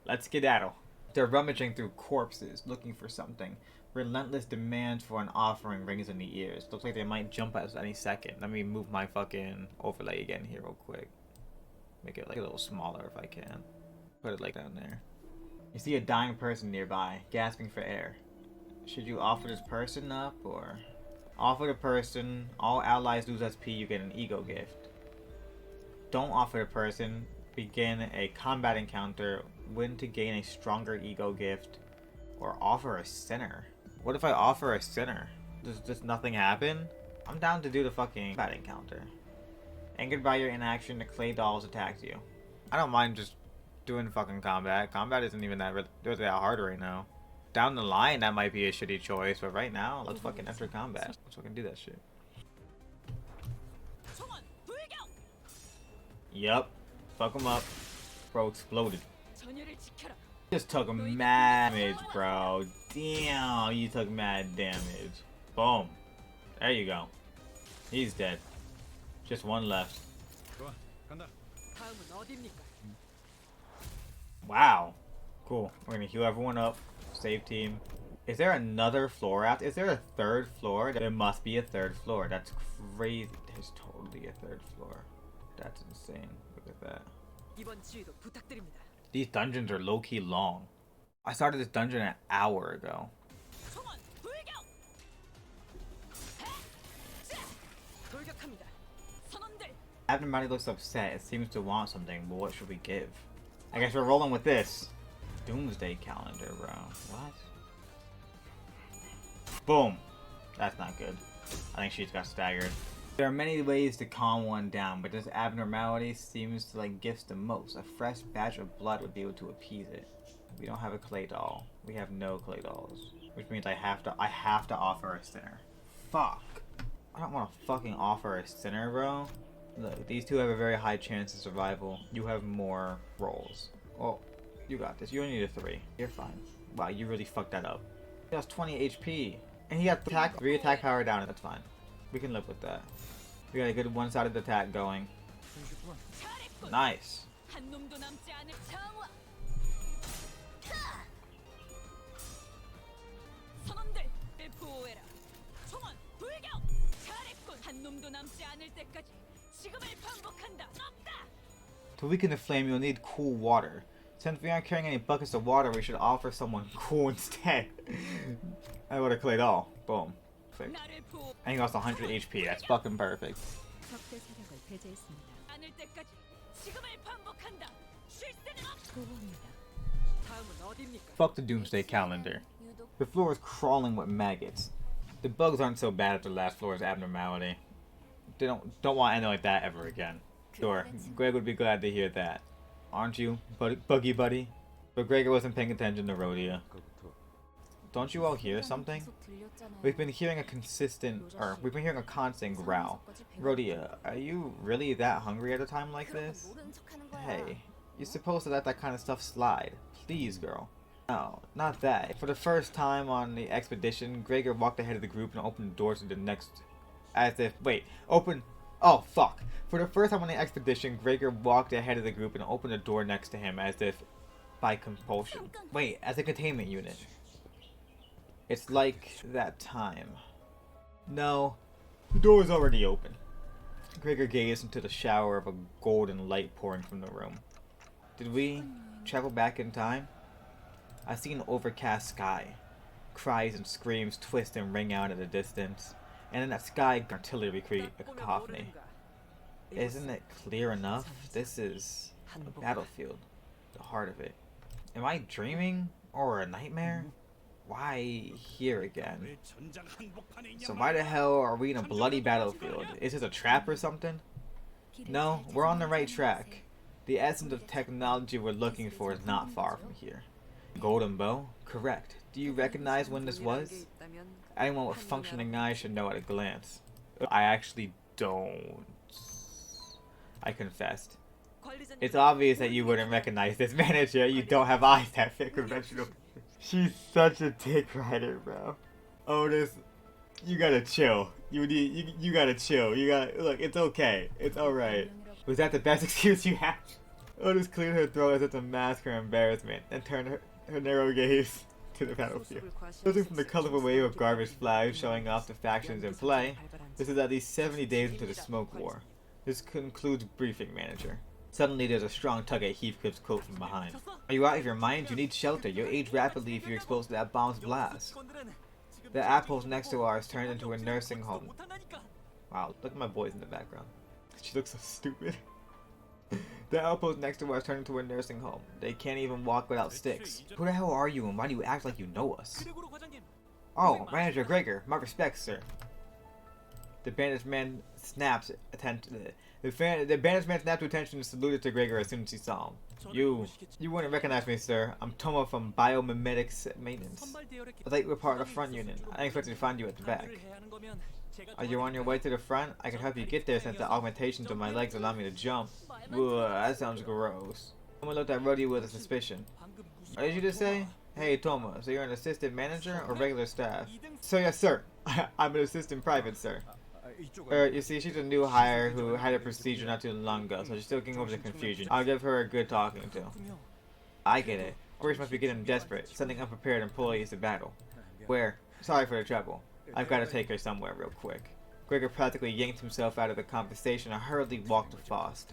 Speaker 1: Let's skedaddle. They're rummaging through corpses, looking for something. Relentless demand for an offering rings in the ears. Looks like they might jump us any second. Let me move my fucking overlay again here real quick. Make it like a little smaller if I can. Put it like down there. You see a dying person nearby, gasping for air. Should you offer this person up, or... Offer the person, all allies lose SP, you get an ego gift. Don't offer the person, begin a combat encounter, win to gain a stronger ego gift, or offer a sinner. What if I offer a sinner? Does just nothing happen? I'm down to do the fucking combat encounter. Angered by your inaction, the clay dolls attacked you. I don't mind just doing fucking combat. Combat isn't even that hard right now. Down the line, that might be a shitty choice, but right now, let's fucking enter combat. Let's fucking do that shit. Yup. Fuck him up. Bro exploded. Just took mad damage, bro. Damn, you took mad damage. Boom. There you go. He's dead. Just one left. Wow. Cool. We're gonna heal everyone up. Save team. Is there another floor out? Is there a third floor? There must be a third floor. That's crazy. There's totally a third floor. That's insane. Look at that. These dungeons are low-key long. I started this dungeon an hour ago. Abnormality looks upset. It seems to want something, but what should we give? I guess we're rolling with this. Doomsday calendar, bro. What? Boom. That's not good. I think she's got staggered. There are many ways to calm one down, but this abnormality seems to like gifts the most. A fresh batch of blood would be able to appease it. We don't have a clay doll. We have no clay dolls, which means I have to offer a sinner. Fuck. I don't want to fucking offer a sinner, bro. Look, these two have a very high chance of survival. You have more rolls. Well, you got this. You only need a 3. You're fine. Wow, you really fucked that up. He has 20 HP. And he got 3 attack power down. That's fine. We can live with that. We got a good one-sided attack going. Nice. To weaken the flame, you'll need cool water. Since we aren't carrying any buckets of water, we should offer someone cool instead. I would have clayed all. Boom. Perfect. And he lost 100 HP. That's fucking perfect. Fuck the Doomsday calendar. The floor is crawling with maggots. The bugs aren't so bad as the last floor's abnormality. They don't want anything like that ever again. Sure, Greg would be glad to hear that. Aren't you, Buggy Buddy? But Gregor wasn't paying attention to Rhodia. Don't you all hear something? We've been hearing a constant growl. Rhodia, are you really that hungry at a time like this? Hey, you're supposed to let that kind of stuff slide. Please, girl. No, not that. For the first time on the expedition, Gregor walked ahead of the group and opened the door to the next... Oh, fuck. For the first time on the expedition, Gregor walked ahead of the group and opened the door next to him as if by compulsion. Wait, as a containment unit. It's like that time. No, the door is already open. Gregor gazed into the shower of a golden light pouring from the room. Did we travel back in time? I see an overcast sky. Cries and screams twist and ring out at a distance. And in that sky, artillery create a cacophony. Isn't it clear enough? This is a battlefield. The heart of it. Am I dreaming? Or a nightmare? Why here again? So why the hell are we in a bloody battlefield? Is this a trap or something? No, we're on the right track. The essence of technology we're looking for is not far from here. Golden bow? Correct. Do you recognize when this was? Anyone with functioning eyes should know at a glance. I actually don't. I confessed. It's obvious that you wouldn't recognize this manager. You don't have eyes that fit conventional. She's such a dick rider, bro. Otis, you gotta chill. You gotta chill. You gotta look. It's okay. It's all right. Was that the best excuse you had? Otis cleared her throat as if to mask her embarrassment, and turned her narrow gaze to the battlefield. Judging from the colorful wave of garbage flags showing off the factions in play, this is at least 70 days into the smoke war. This concludes briefing, manager. Suddenly there's a strong tug at Heathcliff's coat from behind. Are you out of your mind? You need shelter. You'll age rapidly if you're exposed to that bomb's blast. The apples next to ours turned into a nursing home. Wow, look at my boys in the background. She looks so stupid. The outpost next to us turned into a nursing home. They can't even walk without sticks. Who the hell are you and why do you act like you know us? Oh, Manager Gregor, my respects, sir. The bandaged man snaps attention. The bandaged man snapped to attention and saluted to Gregor as soon as he saw him. You wouldn't recognize me, sir. I'm Toma from Biomimetics Maintenance. I thought you were part of the front unit. I expected to find you at the back. Are you on your way to the front? I can help you get there since the augmentations of my legs allow me to jump. Ugh, that sounds gross. Toma looked at Rhodia with a suspicion. What did you just say? Hey, Toma, so you're an assistant manager or regular staff? So yes, sir. I'm an assistant private, sir. You see, she's a new hire who had a procedure not too long ago, so she's still getting over the confusion. I'll give her a good talking to. I get it. Orders must be getting desperate, sending unprepared employees to battle. Where? Sorry for the trouble. I've got to take her somewhere real quick. Gregor practically yanked himself out of the conversation and hurriedly walked to Faust.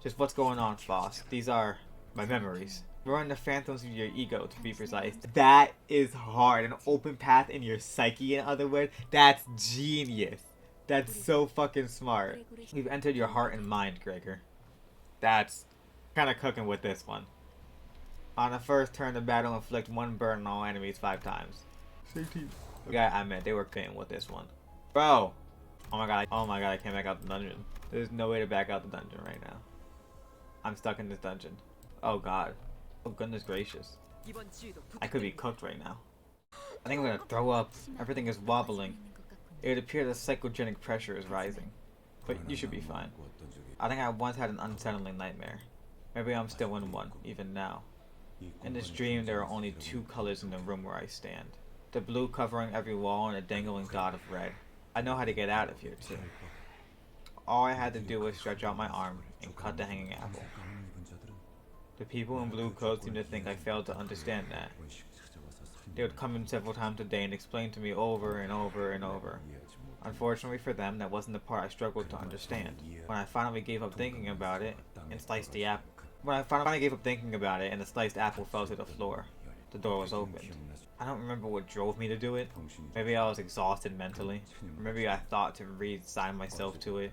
Speaker 1: Just what's going on, Faust? These are my memories. We're on the phantoms of your ego, to be precise. That is hard. An open path in your psyche, in other words. That's genius. That's so fucking smart. We've entered your heart and mind, Gregor. That's kind of cooking with this one. On the first turn of battle, inflict one burn on all enemies 5 times. Yeah, I meant they were cooking with this one. Bro! Oh my god, I can't back out the dungeon. There's no way to back out the dungeon right now. I'm stuck in this dungeon. Oh god. Oh goodness gracious. I could be cooked right now. I think I'm gonna throw up. Everything is wobbling. It would appear that psychogenic pressure is rising. But you should be fine. I think I once had an unsettling nightmare. Maybe I'm still in one, even now. In this dream, there are only 2 colors in the room where I stand. The blue covering every wall and a dangling dot of red. I know how to get out of here, too. All I had to do was stretch out my arm and cut the hanging apple. The people in blue coats seem to think I failed to understand that. They would come in several times a day and explain to me over and over and over. Unfortunately for them, that wasn't the part I struggled to understand. When I finally gave up thinking about it and sliced the apple. When I finally gave up thinking about it and the sliced apple fell to the floor, the door was opened. I don't remember what drove me to do it. Maybe I was exhausted mentally. Or maybe I thought to resign myself to it.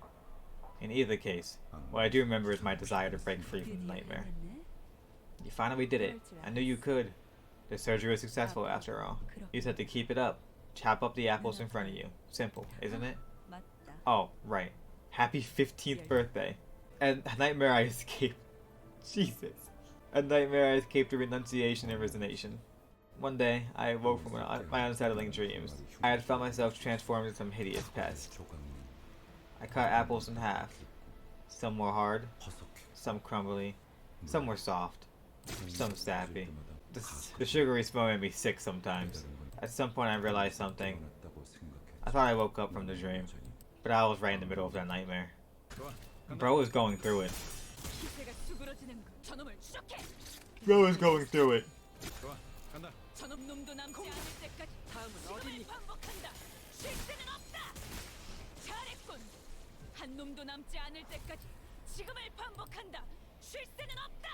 Speaker 1: In either case, what I do remember is my desire to break free from the nightmare. You finally did it. I knew you could. The surgery was successful after all. You just have to keep it up. Chop up the apples in front of you. Simple, isn't it? Oh, right. Happy 15th birthday. And a nightmare I escaped. Jesus. A nightmare I escaped through renunciation and resignation. One day, I awoke from my unsettling dreams. I had found myself transformed into some hideous pest. I cut apples in half. Some were hard, some crumbly, some were soft, some sappy. The sugary smell made me sick sometimes. At some point I realized something. I thought I woke up from the dream, but I was right in the middle of that nightmare. Bro was going through it. Bro was going through it.
Speaker 2: 저놈도 남지 않을 때까지 지금을 반복한다. 쉴 새는 없다. 잘했군. 한 놈도 남지 않을 때까지 지금을 반복한다. 쉴 새는 없다.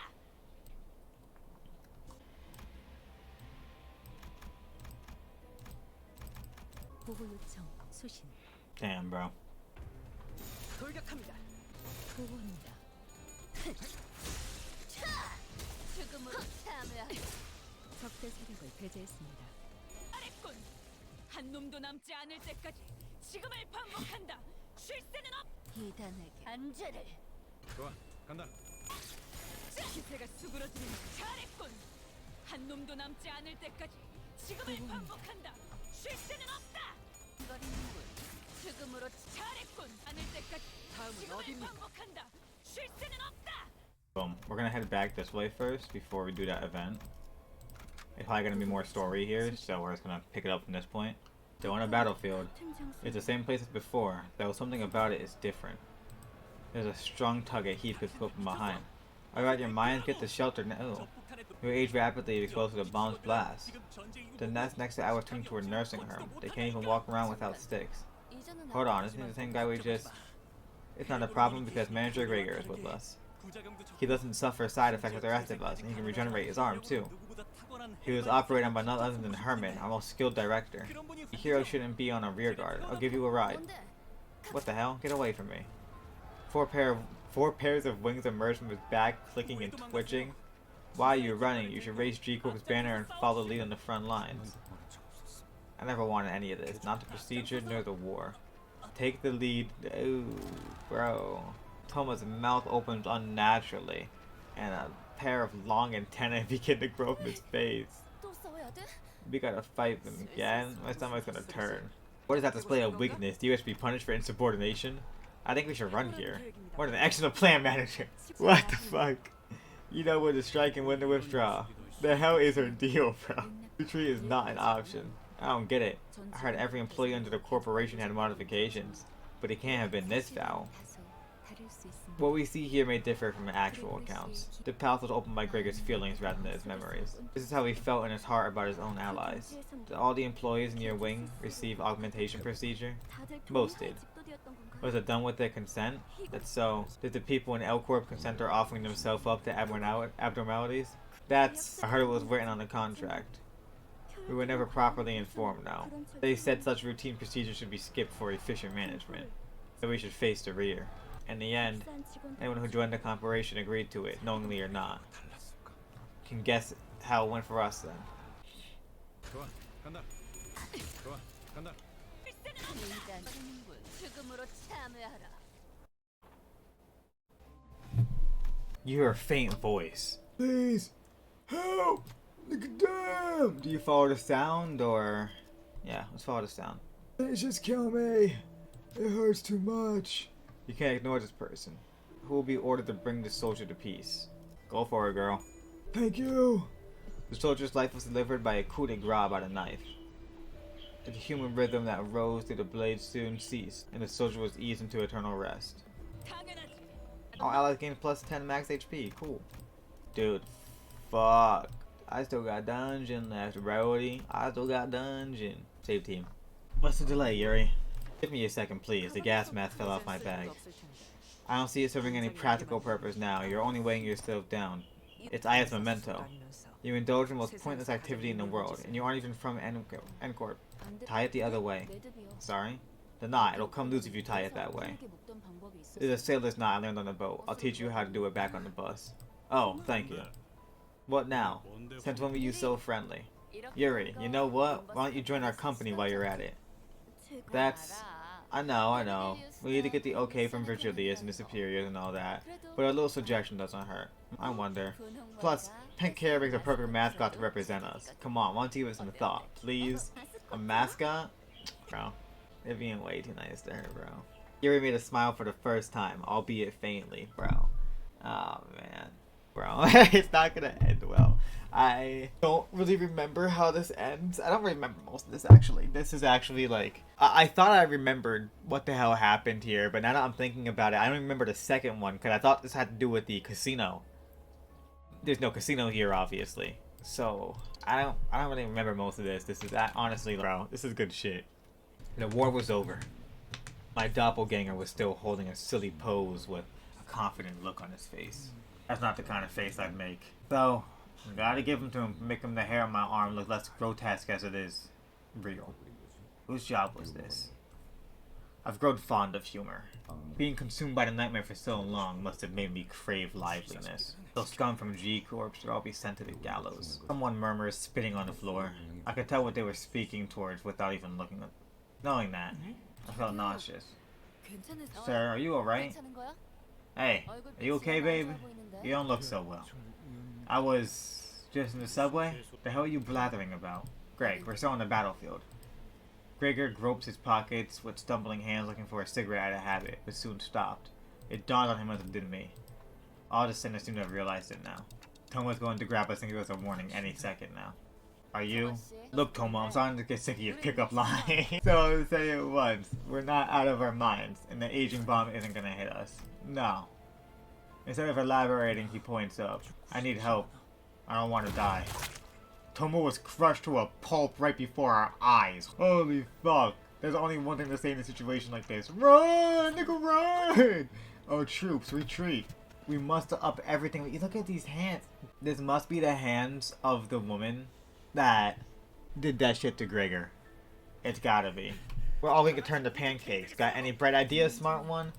Speaker 2: 보고 요청 수신.
Speaker 1: Damn, bro.
Speaker 2: 돌격합니다. 보고합니다. 죽음으로 참여하라. 적대 세력을 배제했습니다. 잘했군. 한 놈도 남지 않을 때까지 지금을 반복한다. 쉴 새는 없. 이단에게 안죄를.
Speaker 3: 좋아, 간다.
Speaker 2: 기세가 수그러지는. 잘했군. 한 놈도 남지 않을 때까지 지금을 반복한다. 쉴 새는 없다. 거리는군. 죽음으로 잘했군. 않을 때까지 지금을 반복한다. 쉴 새는 없다.
Speaker 1: Boom. We're gonna head back this way first before we do that event. It's probably gonna be more story here, so we're just gonna pick it up from this point. Still on a battlefield. It's the same place as before, though something about it is different. There's a strong tug at Heath is put from behind. Alright, your minds get to shelter now. You age rapidly exposed to the bomb's blast. The next to our turn toward nursing home. They can't even walk around without sticks. Hold on, isn't he the same guy we just... It's not a problem because Manager Gregor is with us. He doesn't suffer side effects with the rest of us, and he can regenerate his arm too. He was operated by none other than Herman, our most skilled director. A hero shouldn't be on a rear guard. I'll give you a ride. What the hell? Get away from me. Four pairs of wings emerged from his back, clicking and twitching. Why are you running? You should raise G-Corp's banner and follow the lead on the front lines. I never wanted any of this, not the procedure nor the war. Take the lead. Ooh, bro. Thomas' mouth opens unnaturally, and a pair of long antennae begin to grow from his face. We gotta fight them again? My stomach's gonna turn. What is that display of weakness? Do you wish to be punished for insubordination? I think we should run here. What an excellent plan, manager! What the fuck? You know when to strike and when to withdraw. The hell is her deal, bro? Retreat is not an option. I don't get it. I heard every employee under the corporation had modifications, but it can't have been this foul. What we see here may differ from actual accounts. The path was opened by Gregor's feelings rather than his memories. This is how he felt in his heart about his own allies. Did all the employees in your wing receive augmentation procedure? Most did. Was it done with their consent? That's so. Did the people in L Corp consent to offering themselves up to abnormalities? I heard it was written on the contract. We were never properly informed now. They said such routine procedures should be skipped for efficient management. That we should face the rear. In the end, anyone who joined the corporation agreed to it, knowingly or not. Can guess how it went for us then. You hear a faint voice. Please, help! Damn! Do you follow the sound or... Yeah, let's follow the sound. Please just kill me. It hurts too much. You can't ignore this person. Who will be ordered to bring the soldier to peace? Go for it, girl. Thank you. The soldier's life was delivered by a coup de grace by the knife. The human rhythm that rose through the blade soon ceased, and the soldier was eased into eternal rest. All allies gain plus 10 max HP. Cool. Dude, fuck. I still got dungeon left, Brody. I still got dungeon. Save team. What's the delay, Yuri? Give me a second, please. The gas mask fell off my bag. I don't see it serving any practical purpose now. You're only weighing yourself down. It's Aya's memento. You indulge in the most pointless activity in the world, and you aren't even from N-Corp. Tie it the other way. Sorry? The knot. It'll come loose if you tie it that way. It's a sailor's knot I learned on the boat. I'll teach you how to do it back on the bus. Oh, thank you. What now? Since when were you so friendly? Yuri, you know what? Why don't you join our company while you're at it? That's... I know. We need to get the okay from Virgilius and the superiors and all that. But a little suggestion doesn't hurt. I wonder. Plus, pink hair makes a perfect mascot to represent us. Come on, why don't you give it some thought, please? A mascot? Bro, they're being way too nice to her, bro. Yuri made a smile for the first time, albeit faintly, bro. Oh, man. Bro, it's not gonna end well. I don't really remember how this ends. I don't remember most of this, actually. This is actually, like... I thought I remembered what the hell happened here, but now that I'm thinking about it, I don't remember the second one, because I thought this had to do with the casino. There's no casino here, obviously. So, I don't really remember most of this. This is, honestly, bro, this is good shit. The war was over. My doppelganger was still holding a silly pose with a confident look on his face. That's not the kind of face I'd make. So, gotta give him to him, make him the hair on my arm look less grotesque as it is real. Whose job was this? I've grown fond of humor. Being consumed by the nightmare for so long must have made me crave liveliness. Those scum from G-Corp should all be sent to the gallows. Someone murmurs, spitting on the floor. I could tell what they were speaking towards without even looking at. Knowing that, I felt nauseous. Sir, are you alright? Hey, are you okay, babe? You don't look so well. I was just in the subway? The hell are you blathering about? Greg, we're still on the battlefield. Gregor groped his pockets with stumbling hands looking for a cigarette out of habit, but soon stopped. It dawned on him as it did me. All the sinners seem to have realized it now. Tomo's going to grab us and give us a warning any second now. Are you? Look, Tomo, I'm starting to get sick of your pickup line. So, to say it once, we're not out of our minds, and the aging bomb isn't gonna hit us. No. Instead of elaborating, he points up. I need help. I don't want to die. Tomo was crushed to a pulp right before our eyes. Holy fuck. There's only one thing to say in a situation like this. Run, nigga, run! Oh, troops, retreat. We must up everything. Look at these hands. This must be the hands of the woman that did that shit to Gregor. It's gotta be. We're all gonna turn to pancakes. Got any bright ideas, smart one?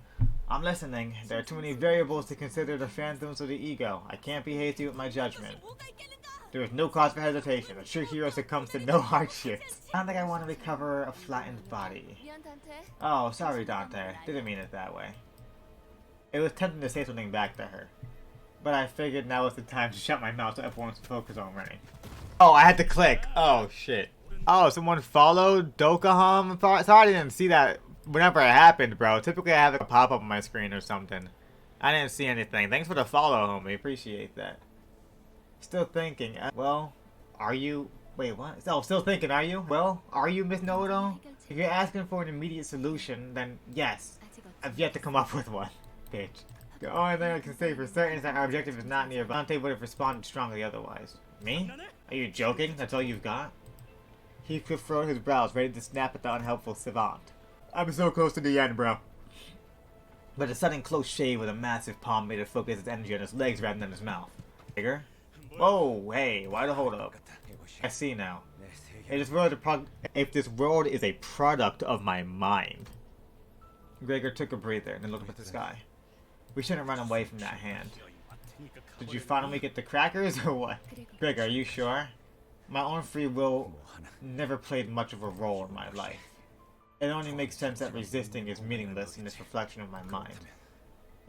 Speaker 1: I'm listening. There are too many variables to consider the phantoms of the ego. I can't be hasty with my judgment. There is no cause for hesitation. A true hero succumbs to no hardships. I don't think I want to recover a flattened body. Oh, sorry, Dante. Didn't mean it that way. It was tempting to say something back to her, but I figured now was the time to shut my mouth so everyone can focus on running. Oh, I had to click. Oh, shit. Oh, someone followed Dokaham? Sorry, I didn't see that whenever it happened, bro. Typically, I have a pop-up on my screen or something. I didn't see anything. Thanks for the follow, homie. Appreciate that. Still thinking. Well, are you... Wait, what? Oh, still thinking, are you? Well, are you, Miss Know-It-All? If you're asking for an immediate solution, then yes. I've yet to come up with one. Bitch. The only thing I can say for certain is that our objective is not nearby. Dante would have responded strongly otherwise. Me? Are you joking? That's all you've got? He furrowed his brows, ready to snap at the unhelpful savant. I'm so close to the end, bro. But a sudden close shave with a massive palm made it focus his energy on his legs rather than his mouth. Bigger? Whoa, hey, why the hold up? I see now. If this world is a product of my mind. Gregor took a breather and then looked up at the sky. We shouldn't run away from that hand. Did you finally get the crackers or what? Gregor, are you sure? My own free will never played much of a role in my life. It only makes sense that resisting is meaningless in this reflection of my mind.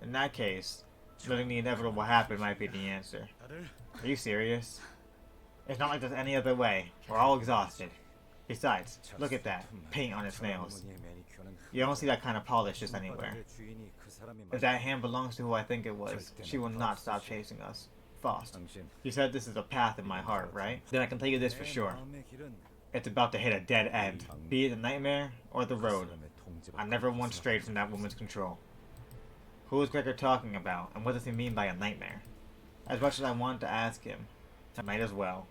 Speaker 1: In that case, letting the inevitable happen might be the answer. Are you serious? It's not like there's any other way. We're all exhausted. Besides, look at that. Paint on its nails. You don't see that kind of polish just anywhere. If that hand belongs to who I think it was, she will not stop chasing us. Faust, you said this is a path in my heart, right? Then I can tell you this for sure. It's about to hit a dead end, be it the nightmare or the road. I never once strayed from that woman's control. Who is Gregor talking about, and what does he mean by a nightmare? As much as I wanted to ask him, I might as well.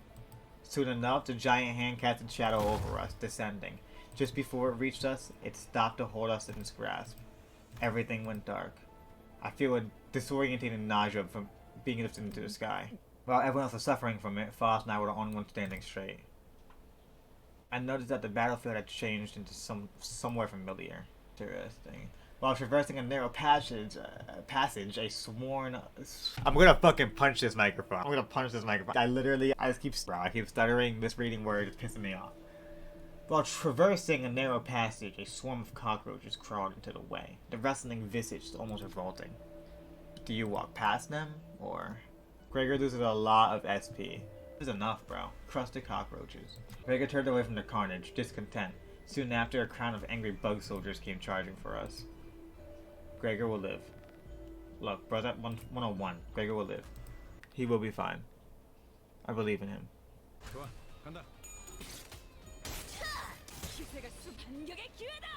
Speaker 1: Soon enough, the giant hand cast its shadow over us, descending. Just before it reached us, it stopped to hold us in its grasp. Everything went dark. I feel a disorientating nausea from being lifted into the sky. While everyone else was suffering from it, Faust and I were the only ones standing straight. I noticed that the battlefield had changed into somewhere familiar. Interesting. While traversing a narrow passage, a sworn... I'm gonna fucking punch this microphone. I'm gonna punch this microphone. I just keep stuttering. Misreading words, it's pissing me off. While traversing a narrow passage, a swarm of cockroaches crawled into the way. The wrestling visage is almost revolting. Do you walk past them, or... Gregor loses a lot of SP. This is enough, bro. Crusted cockroaches. Gregor turned away from the carnage, discontent. Soon after, a crowd of angry bug soldiers came charging for us. Gregor will live. Look, bro, that 101. Gregor will live. He will be fine. I believe in him.
Speaker 3: 좋아, 간다.
Speaker 2: 기세가 반격의 기회다.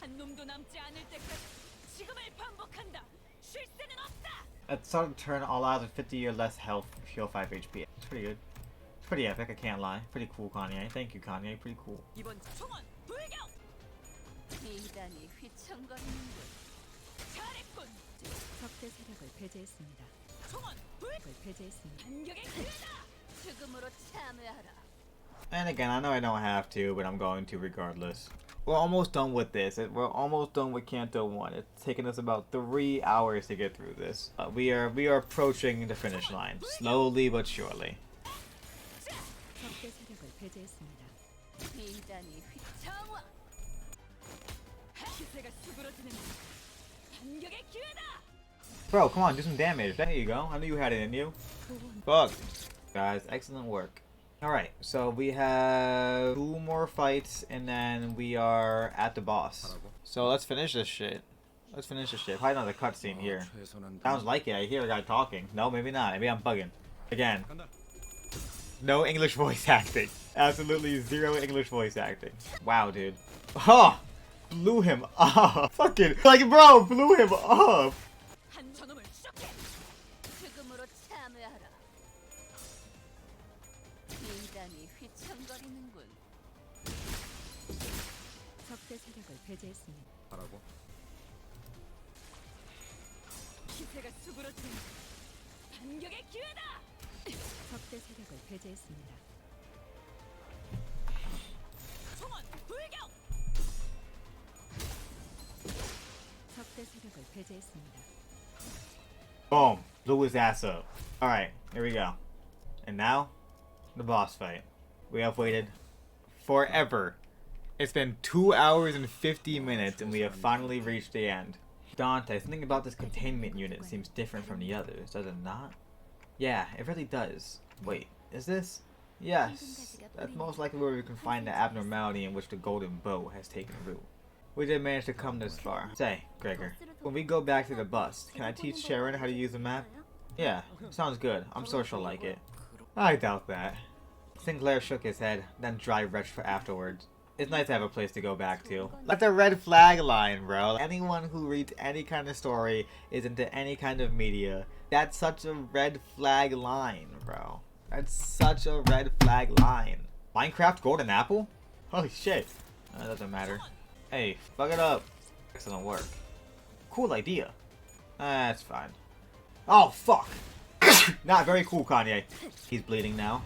Speaker 2: 한 놈도 남지 않을 때까지 지금을 반복한다. 쉴 새는 없다.
Speaker 1: At the start of the turn, all out of 50 or less health, heal 5 HP. It's pretty good. It's pretty epic, I can't lie. Pretty cool, Kanye. Thank you, Kanye. Pretty cool.
Speaker 2: 이번 총원 불경. 미단이 휘청거리는군. 잘했군. 적대 세력을 배제했습니다. 총원 불을 배제했습니다. 반격의 기회다. 죽음으로 참여하라.
Speaker 1: And again, I know I don't have to, but I'm going to regardless. We're almost done with this. We're almost done with Canto One. It's taken us about 3 hours to get through this. We are approaching the finish line, slowly but surely.
Speaker 2: 적대 세력을 배제했습니다. 미단이 휘청원. 기세가 수그러지는 반격의 기회다.
Speaker 1: Bro, come on, do some damage. There you go. I knew you had it in you. Fuck. Guys, excellent work. Alright, so we have 2 more fights and then we are at the boss. So let's finish this shit. Let's finish this shit. Probably another cutscene here. Sounds like it. I hear a guy talking. No, maybe not. Maybe I'm bugging. Again. No English voice acting. Absolutely 0 English voice acting. Wow, dude. Oh! Blew him up. Fucking, like, bro, blew him up.
Speaker 2: 한 저놈을 쇼케. 죽음으로 참여하라. 미단이 휘청거리는군. 적대 세력을 배제했습니다.
Speaker 3: 하라고.
Speaker 2: 기세가 수그러지는 반격의 기회다. 적대 세력을 배제했습니다. 총원 불경. 적대 세력을 배제했습니다.
Speaker 1: Boom. Blew his ass up. Alright, here we go. And now, the boss fight. We have waited forever. It's been 2 hours and 50 minutes and we have finally reached the end. Dante, something about this containment unit seems different from the others, does it not? Yeah, it really does. Wait, is this? Yes. That's most likely where we can find the abnormality in which the golden bow has taken root. We did manage to come this far. Say, Gregor, when we go back to the bus, can I teach Sharon how to use the map? Yeah, sounds good. I'm sure she'll like it. I doubt that. Sinclair shook his head, then dry retched for afterwards. It's nice to have a place to go back to. Like the red flag line, bro. Anyone who reads any kind of story is into any kind of media. That's such a red flag line, bro. That's such a red flag line. Minecraft Golden Apple? Holy shit. That doesn't matter. Hey, fuck it up. Excellent work. Cool idea. That's fine. Oh, fuck. Not very cool, Kanye. He's bleeding now.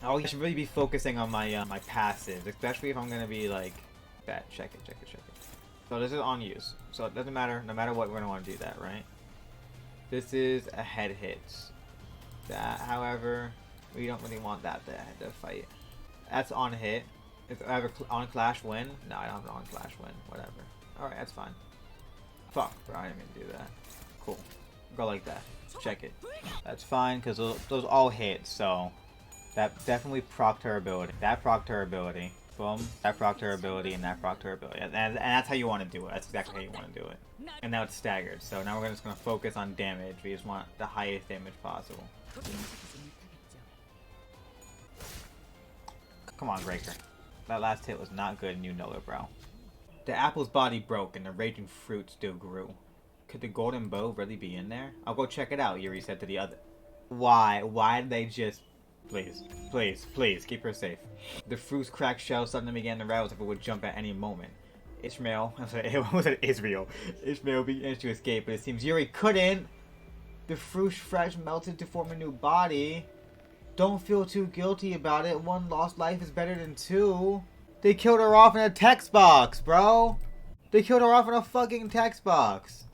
Speaker 1: Oh, I should really be focusing on my my passives, especially if I'm gonna be like that. Check it. So this is on use. So it doesn't matter. No matter what, we're gonna want to do that, right? This is a head hit. That, however, we don't really want that to fight. That's on hit. If I have on clash win. No, I don't have an on clash win. Whatever. All right, that's fine. Fuck, bro, I didn't mean to do that. Cool. Go like that. Check it. That's fine because those all hit. So. That definitely procced her ability. That procced her ability. Boom. That procced her ability and that procced her ability. And that's how you want to do it. That's exactly how you want to do it. And now it's staggered. So now we're just going to focus on damage. We just want the highest damage possible. Come on, Gregor. That last hit was not good and you know it, bro. The apple's body broke and the raging fruit still grew. Could the golden bow really be in there? I'll go check it out, Yuri said to the other. Why? Why did they just... Please, keep her safe. The fruit's cracked shell suddenly began to rattle as if it would jump at any moment. Ishmael began to escape, but it seems Yuri couldn't. The fruit's flesh melted to form a new body. Don't feel too guilty about it. 1 lost life is better than 2. They killed her off in a text box, bro. They killed her off in a fucking text box.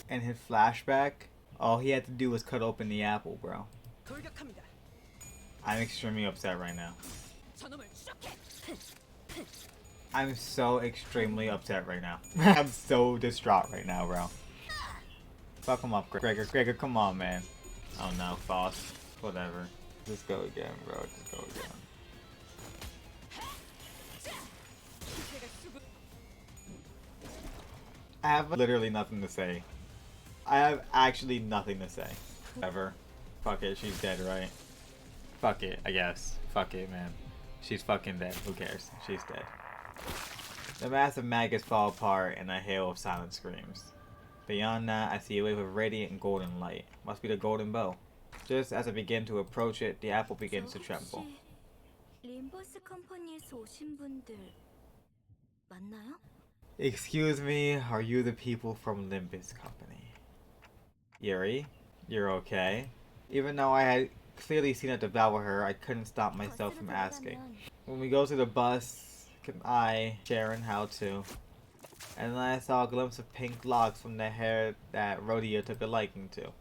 Speaker 1: And his flashback, all he had to do was cut open the apple, bro.
Speaker 2: 돌격합니다.
Speaker 1: I'm extremely upset right now.
Speaker 2: 저놈을 쇼켓.
Speaker 1: I'm so extremely upset right now. I'm so distraught right now, bro. Fuck him up, Gregor. Gregor, come on, man. Oh no, Foss. Whatever. Just go again, bro. Just go again. I have literally nothing to say. I have actually nothing to say. Ever. Fuck it, she's dead, right? Fuck it, I guess. Fuck it, man. She's fucking dead. Who cares? She's dead. The massive maggots fall apart in a hail of silent screams. Beyond that, I see a wave of radiant golden light. Must be the golden bow. Just as I begin to approach it, the apple begins to tremble.
Speaker 4: 림버스 컴퍼니에서 오신 분들 맞나요?
Speaker 1: Excuse me, are you the people from Limbus Company? Yuri, you're okay? Even though I had clearly seen it devour her, I couldn't stop myself from asking. When we go to the bus, can I, Sharon, how to? And then I saw a glimpse of pink locks from the hair that Rhodia took a liking to.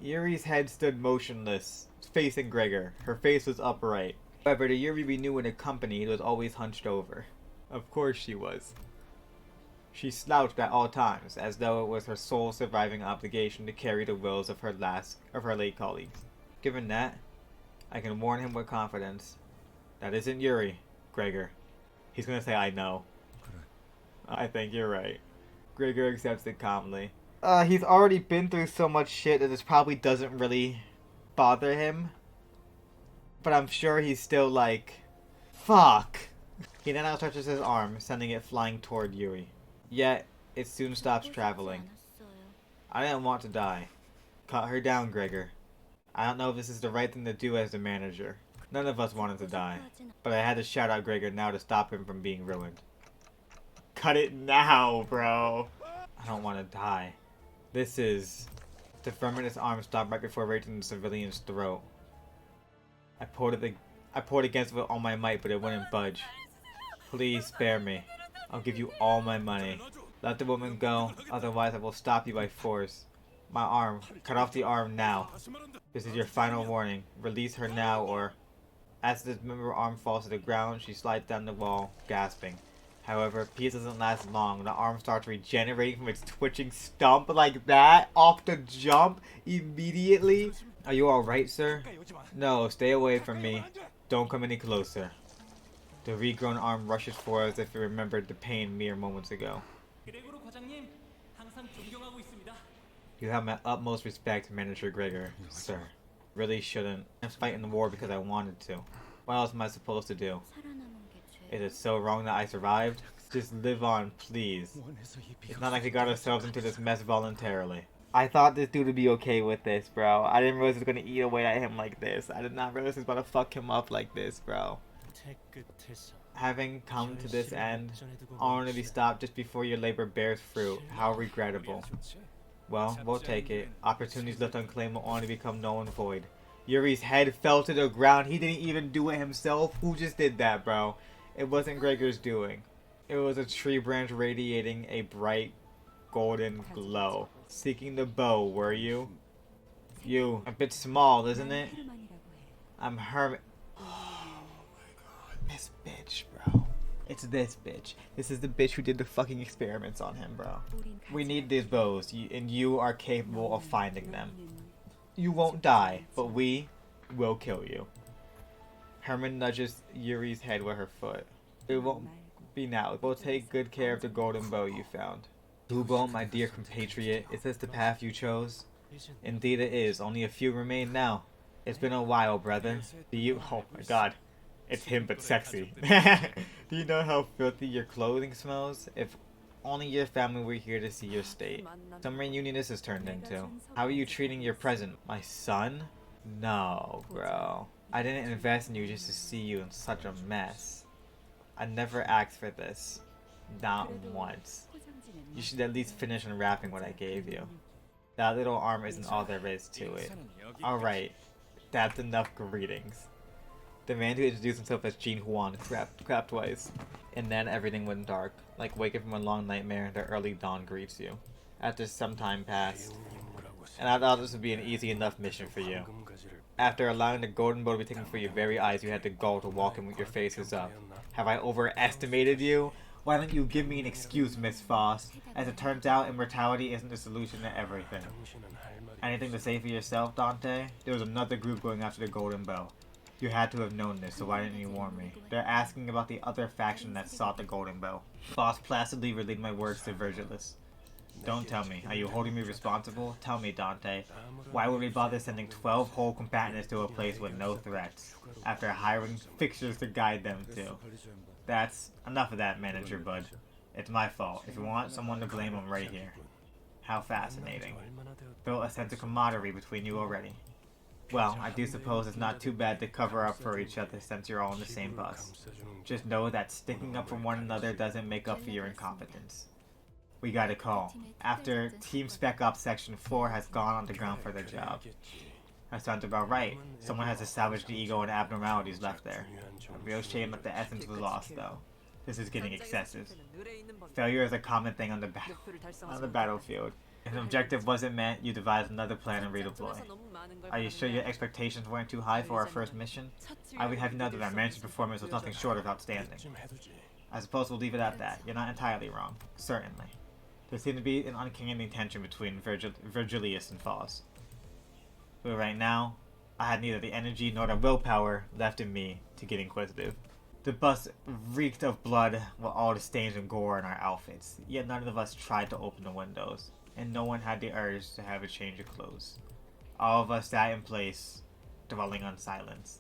Speaker 1: Yuri's head stood motionless, facing Gregor. Her face was upright. However, the Yuri we knew in the company was always hunched over. Of course she was. She slouched at all times, as though it was her sole surviving obligation to carry the wills of her late colleagues. Given that, I can warn him with confidence. That isn't Yuri, Gregor. He's gonna say, I know. I think you're right. Gregor accepts it calmly. He's already been through so much shit that this probably doesn't really bother him. But I'm sure he's still like, fuck. He then outstretches his arm, sending it flying toward Yuri. Yet, it soon stops traveling. I didn't want to die. Cut her down, Gregor. I don't know if this is the right thing to do as the manager. None of us wanted to die. But I had to shout out Gregor now to stop him from being ruined. Cut it now, bro. I don't want to die. This is... The feminist arm stopped right before reaching the civilian's throat. I pulled against it with all my might, but it wouldn't budge. Please spare me. I'll give you all my money. Let the woman go, otherwise I will stop you by force. My arm. Cut off the arm now. This is your final warning. Release her now or... As the member arm falls to the ground, she slides down the wall, gasping. However, peace doesn't last long. The arm starts regenerating from its twitching stump like that, off the jump, immediately. Are you alright, sir? No, stay away from me. Don't come any closer. The regrown arm rushes forward as if it remembered the pain mere moments ago. You have my utmost respect, Manager Gregor, sir. Really shouldn't. I'm fighting the war because I wanted to. What else am I supposed to do? Is it so wrong that I survived? Just live on, please. It's not like we got ourselves into this mess voluntarily. I thought this dude would be okay with this, bro. I didn't realize he was gonna eat away at him like this. I did not realize he was about to fuck him up like this, bro. Having come to this end, only to be stopped just before your labor bears fruit. How regrettable. Well, we'll take it. Opportunities left unclaimed will only become null and void. Yuri's head fell to the ground. He didn't even do it himself. Who just did that, bro? It wasn't Gregor's doing. It was a tree branch radiating a bright golden glow. Seeking the bow, were you? You. A bit small, isn't it? I'm Hermit. Oh my god. This bitch, bro. It's this bitch. This is the bitch who did the fucking experiments on him, bro. We need these bows, and you are capable of finding them. You won't die, but we will kill you. Herman nudges Yuri's head with her foot. It won't be now. We'll take good care of the golden bow you found. Lubo, my dear compatriot, is this the path you chose? Indeed it is. Only a few remain now. It's been a while, brother. Do you... Oh my god. It's him, but sexy. Do you know how filthy your clothing smells? If only your family were here to see your state. Some reunion this has turned into. How are you treating your present? My son? No, bro. I didn't invest in you just to see you in such a mess. I never asked for this. Not once. You should at least finish unwrapping what I gave you. That little arm isn't all there is to it. Alright, that's enough greetings. The man who introduced himself as Jean Huan crapped twice. And then everything went dark, like waking from a long nightmare, the early dawn greets you. After some time passed. And I thought this would be an easy enough mission for you. After allowing the golden bow to be taken for your very eyes, you had the gall to walk in with your faces up. Have I overestimated you? Why don't you give me an excuse, Miss Foss? As it turns out, immortality isn't the solution to everything. Anything to say for yourself, Dante? There was another group going after the golden bow. You had to have known this, so why didn't you warn me? They're asking about the other faction that sought the golden bow. Foss placidly relayed my words to Virgilus. Don't tell me. Are you holding me responsible? Tell me, Dante. Why would we bother sending 12 whole combatants to a place with no threats, after hiring fixtures to guide them to? That's enough of that, Manager Bud. It's my fault. If you want someone to blame, I'm right here. How fascinating. Built a sense of camaraderie between you already. Well, I do suppose it's not too bad to cover up for each other since you're all in the same bus. Just know that sticking up for one another doesn't make up for your incompetence. We got a call. After Team Spec Ops Section 4 has gone on the ground for their job. That sounds about right. Someone has to salvage the ego and abnormalities left there. A real shame that the essence was lost, though. This is getting excessive. Failure is a common thing on the battlefield. If an objective wasn't met, you devise another plan and redeploy. Are you sure your expectations weren't too high for our first mission? I would have noted that our manager's performance was nothing short of outstanding. I suppose we'll leave it at that. You're not entirely wrong. Certainly. There seemed to be an uncanny tension between Virgilius and Foss. But right now, I had neither the energy nor the willpower left in me to get inquisitive. The bus reeked of blood with all the stains and gore in our outfits, yet none of us tried to open the windows, and no one had the urge to have a change of clothes. All of us sat in place, dwelling on silence.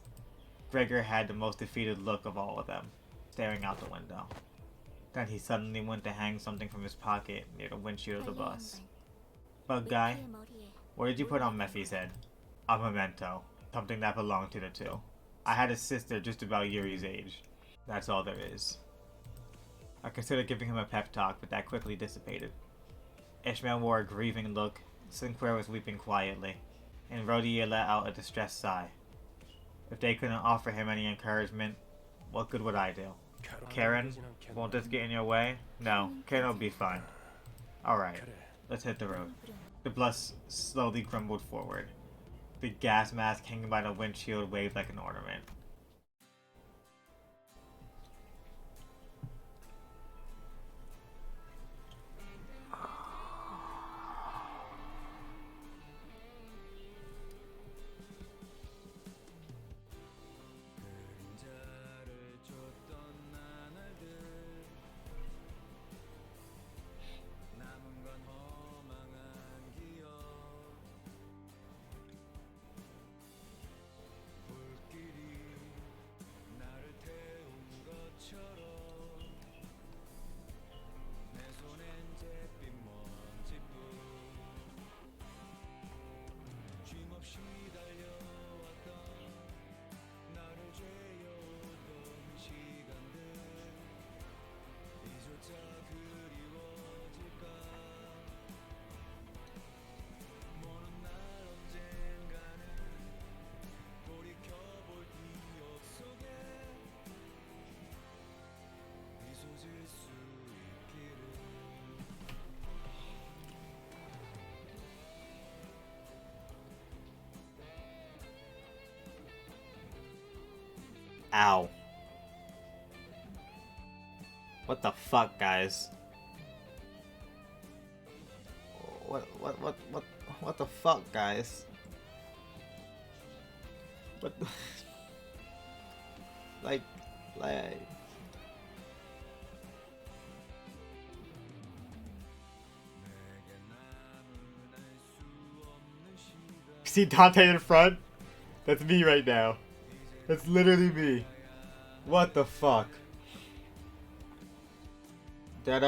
Speaker 1: Gregor had the most defeated look of all of them, staring out the window. Then he suddenly went to hang something from his pocket near the windshield of the bus. Bug guy, what did you put on Mephi's head? A memento. Something that belonged to the two. I had a sister just about Yuri's age. That's all there is. I considered giving him a pep talk, but that quickly dissipated. Ishmael wore a grieving look, Sinclair was weeping quietly, and Rhodia let out a distressed sigh. If they couldn't offer him any encouragement, what good would I do? Karen, won't this get in your way? No, Karen will be fine. Alright, let's hit the road. The bus slowly crumbled forward. The gas mask hanging by the windshield waved like an ornament. Ow. What the fuck, guys? What the fuck, guys? What the... like... See Dante in front? That's me right now. That's literally me. What the fuck? That,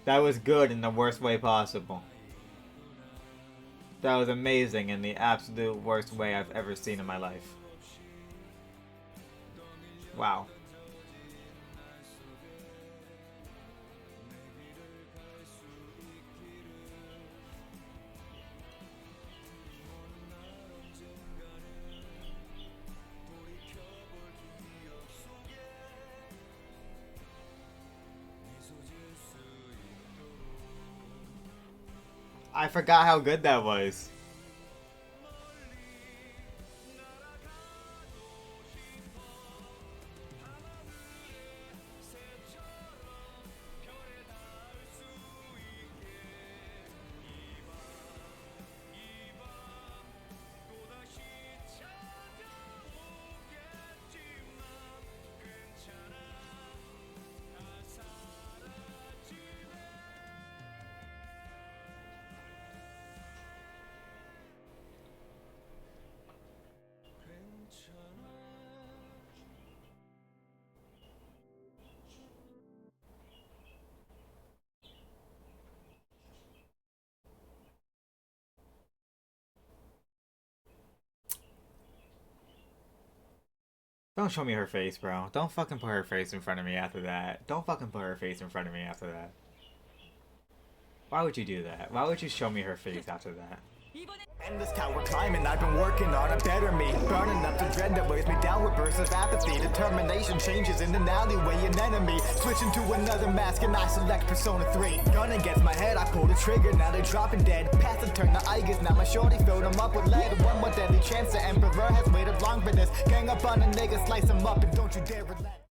Speaker 1: that was good in the worst way possible. That was amazing in the absolute worst way I've ever seen in my life. Wow. I forgot how good that was. Don't show me her face, bro. Don't fucking put her face in front of me after that. Don't fucking put her face in front of me after that. Why would you do that? Why would you show me her face after that?
Speaker 5: Endless tower climbing, I've been working on a better me. Burning up the dread that weighs me down with bursts of apathy. Determination changes in an alleyway, an enemy. Switching to another mask and I select Persona 3. Gun against my head, I pull the trigger, now they're dropping dead. Path to turn the Igers, now my shorty filled them up with lead. One more deadly chance, the Emperor has waited long for this. Gang up on a nigga, slice him up and don't you dare relent.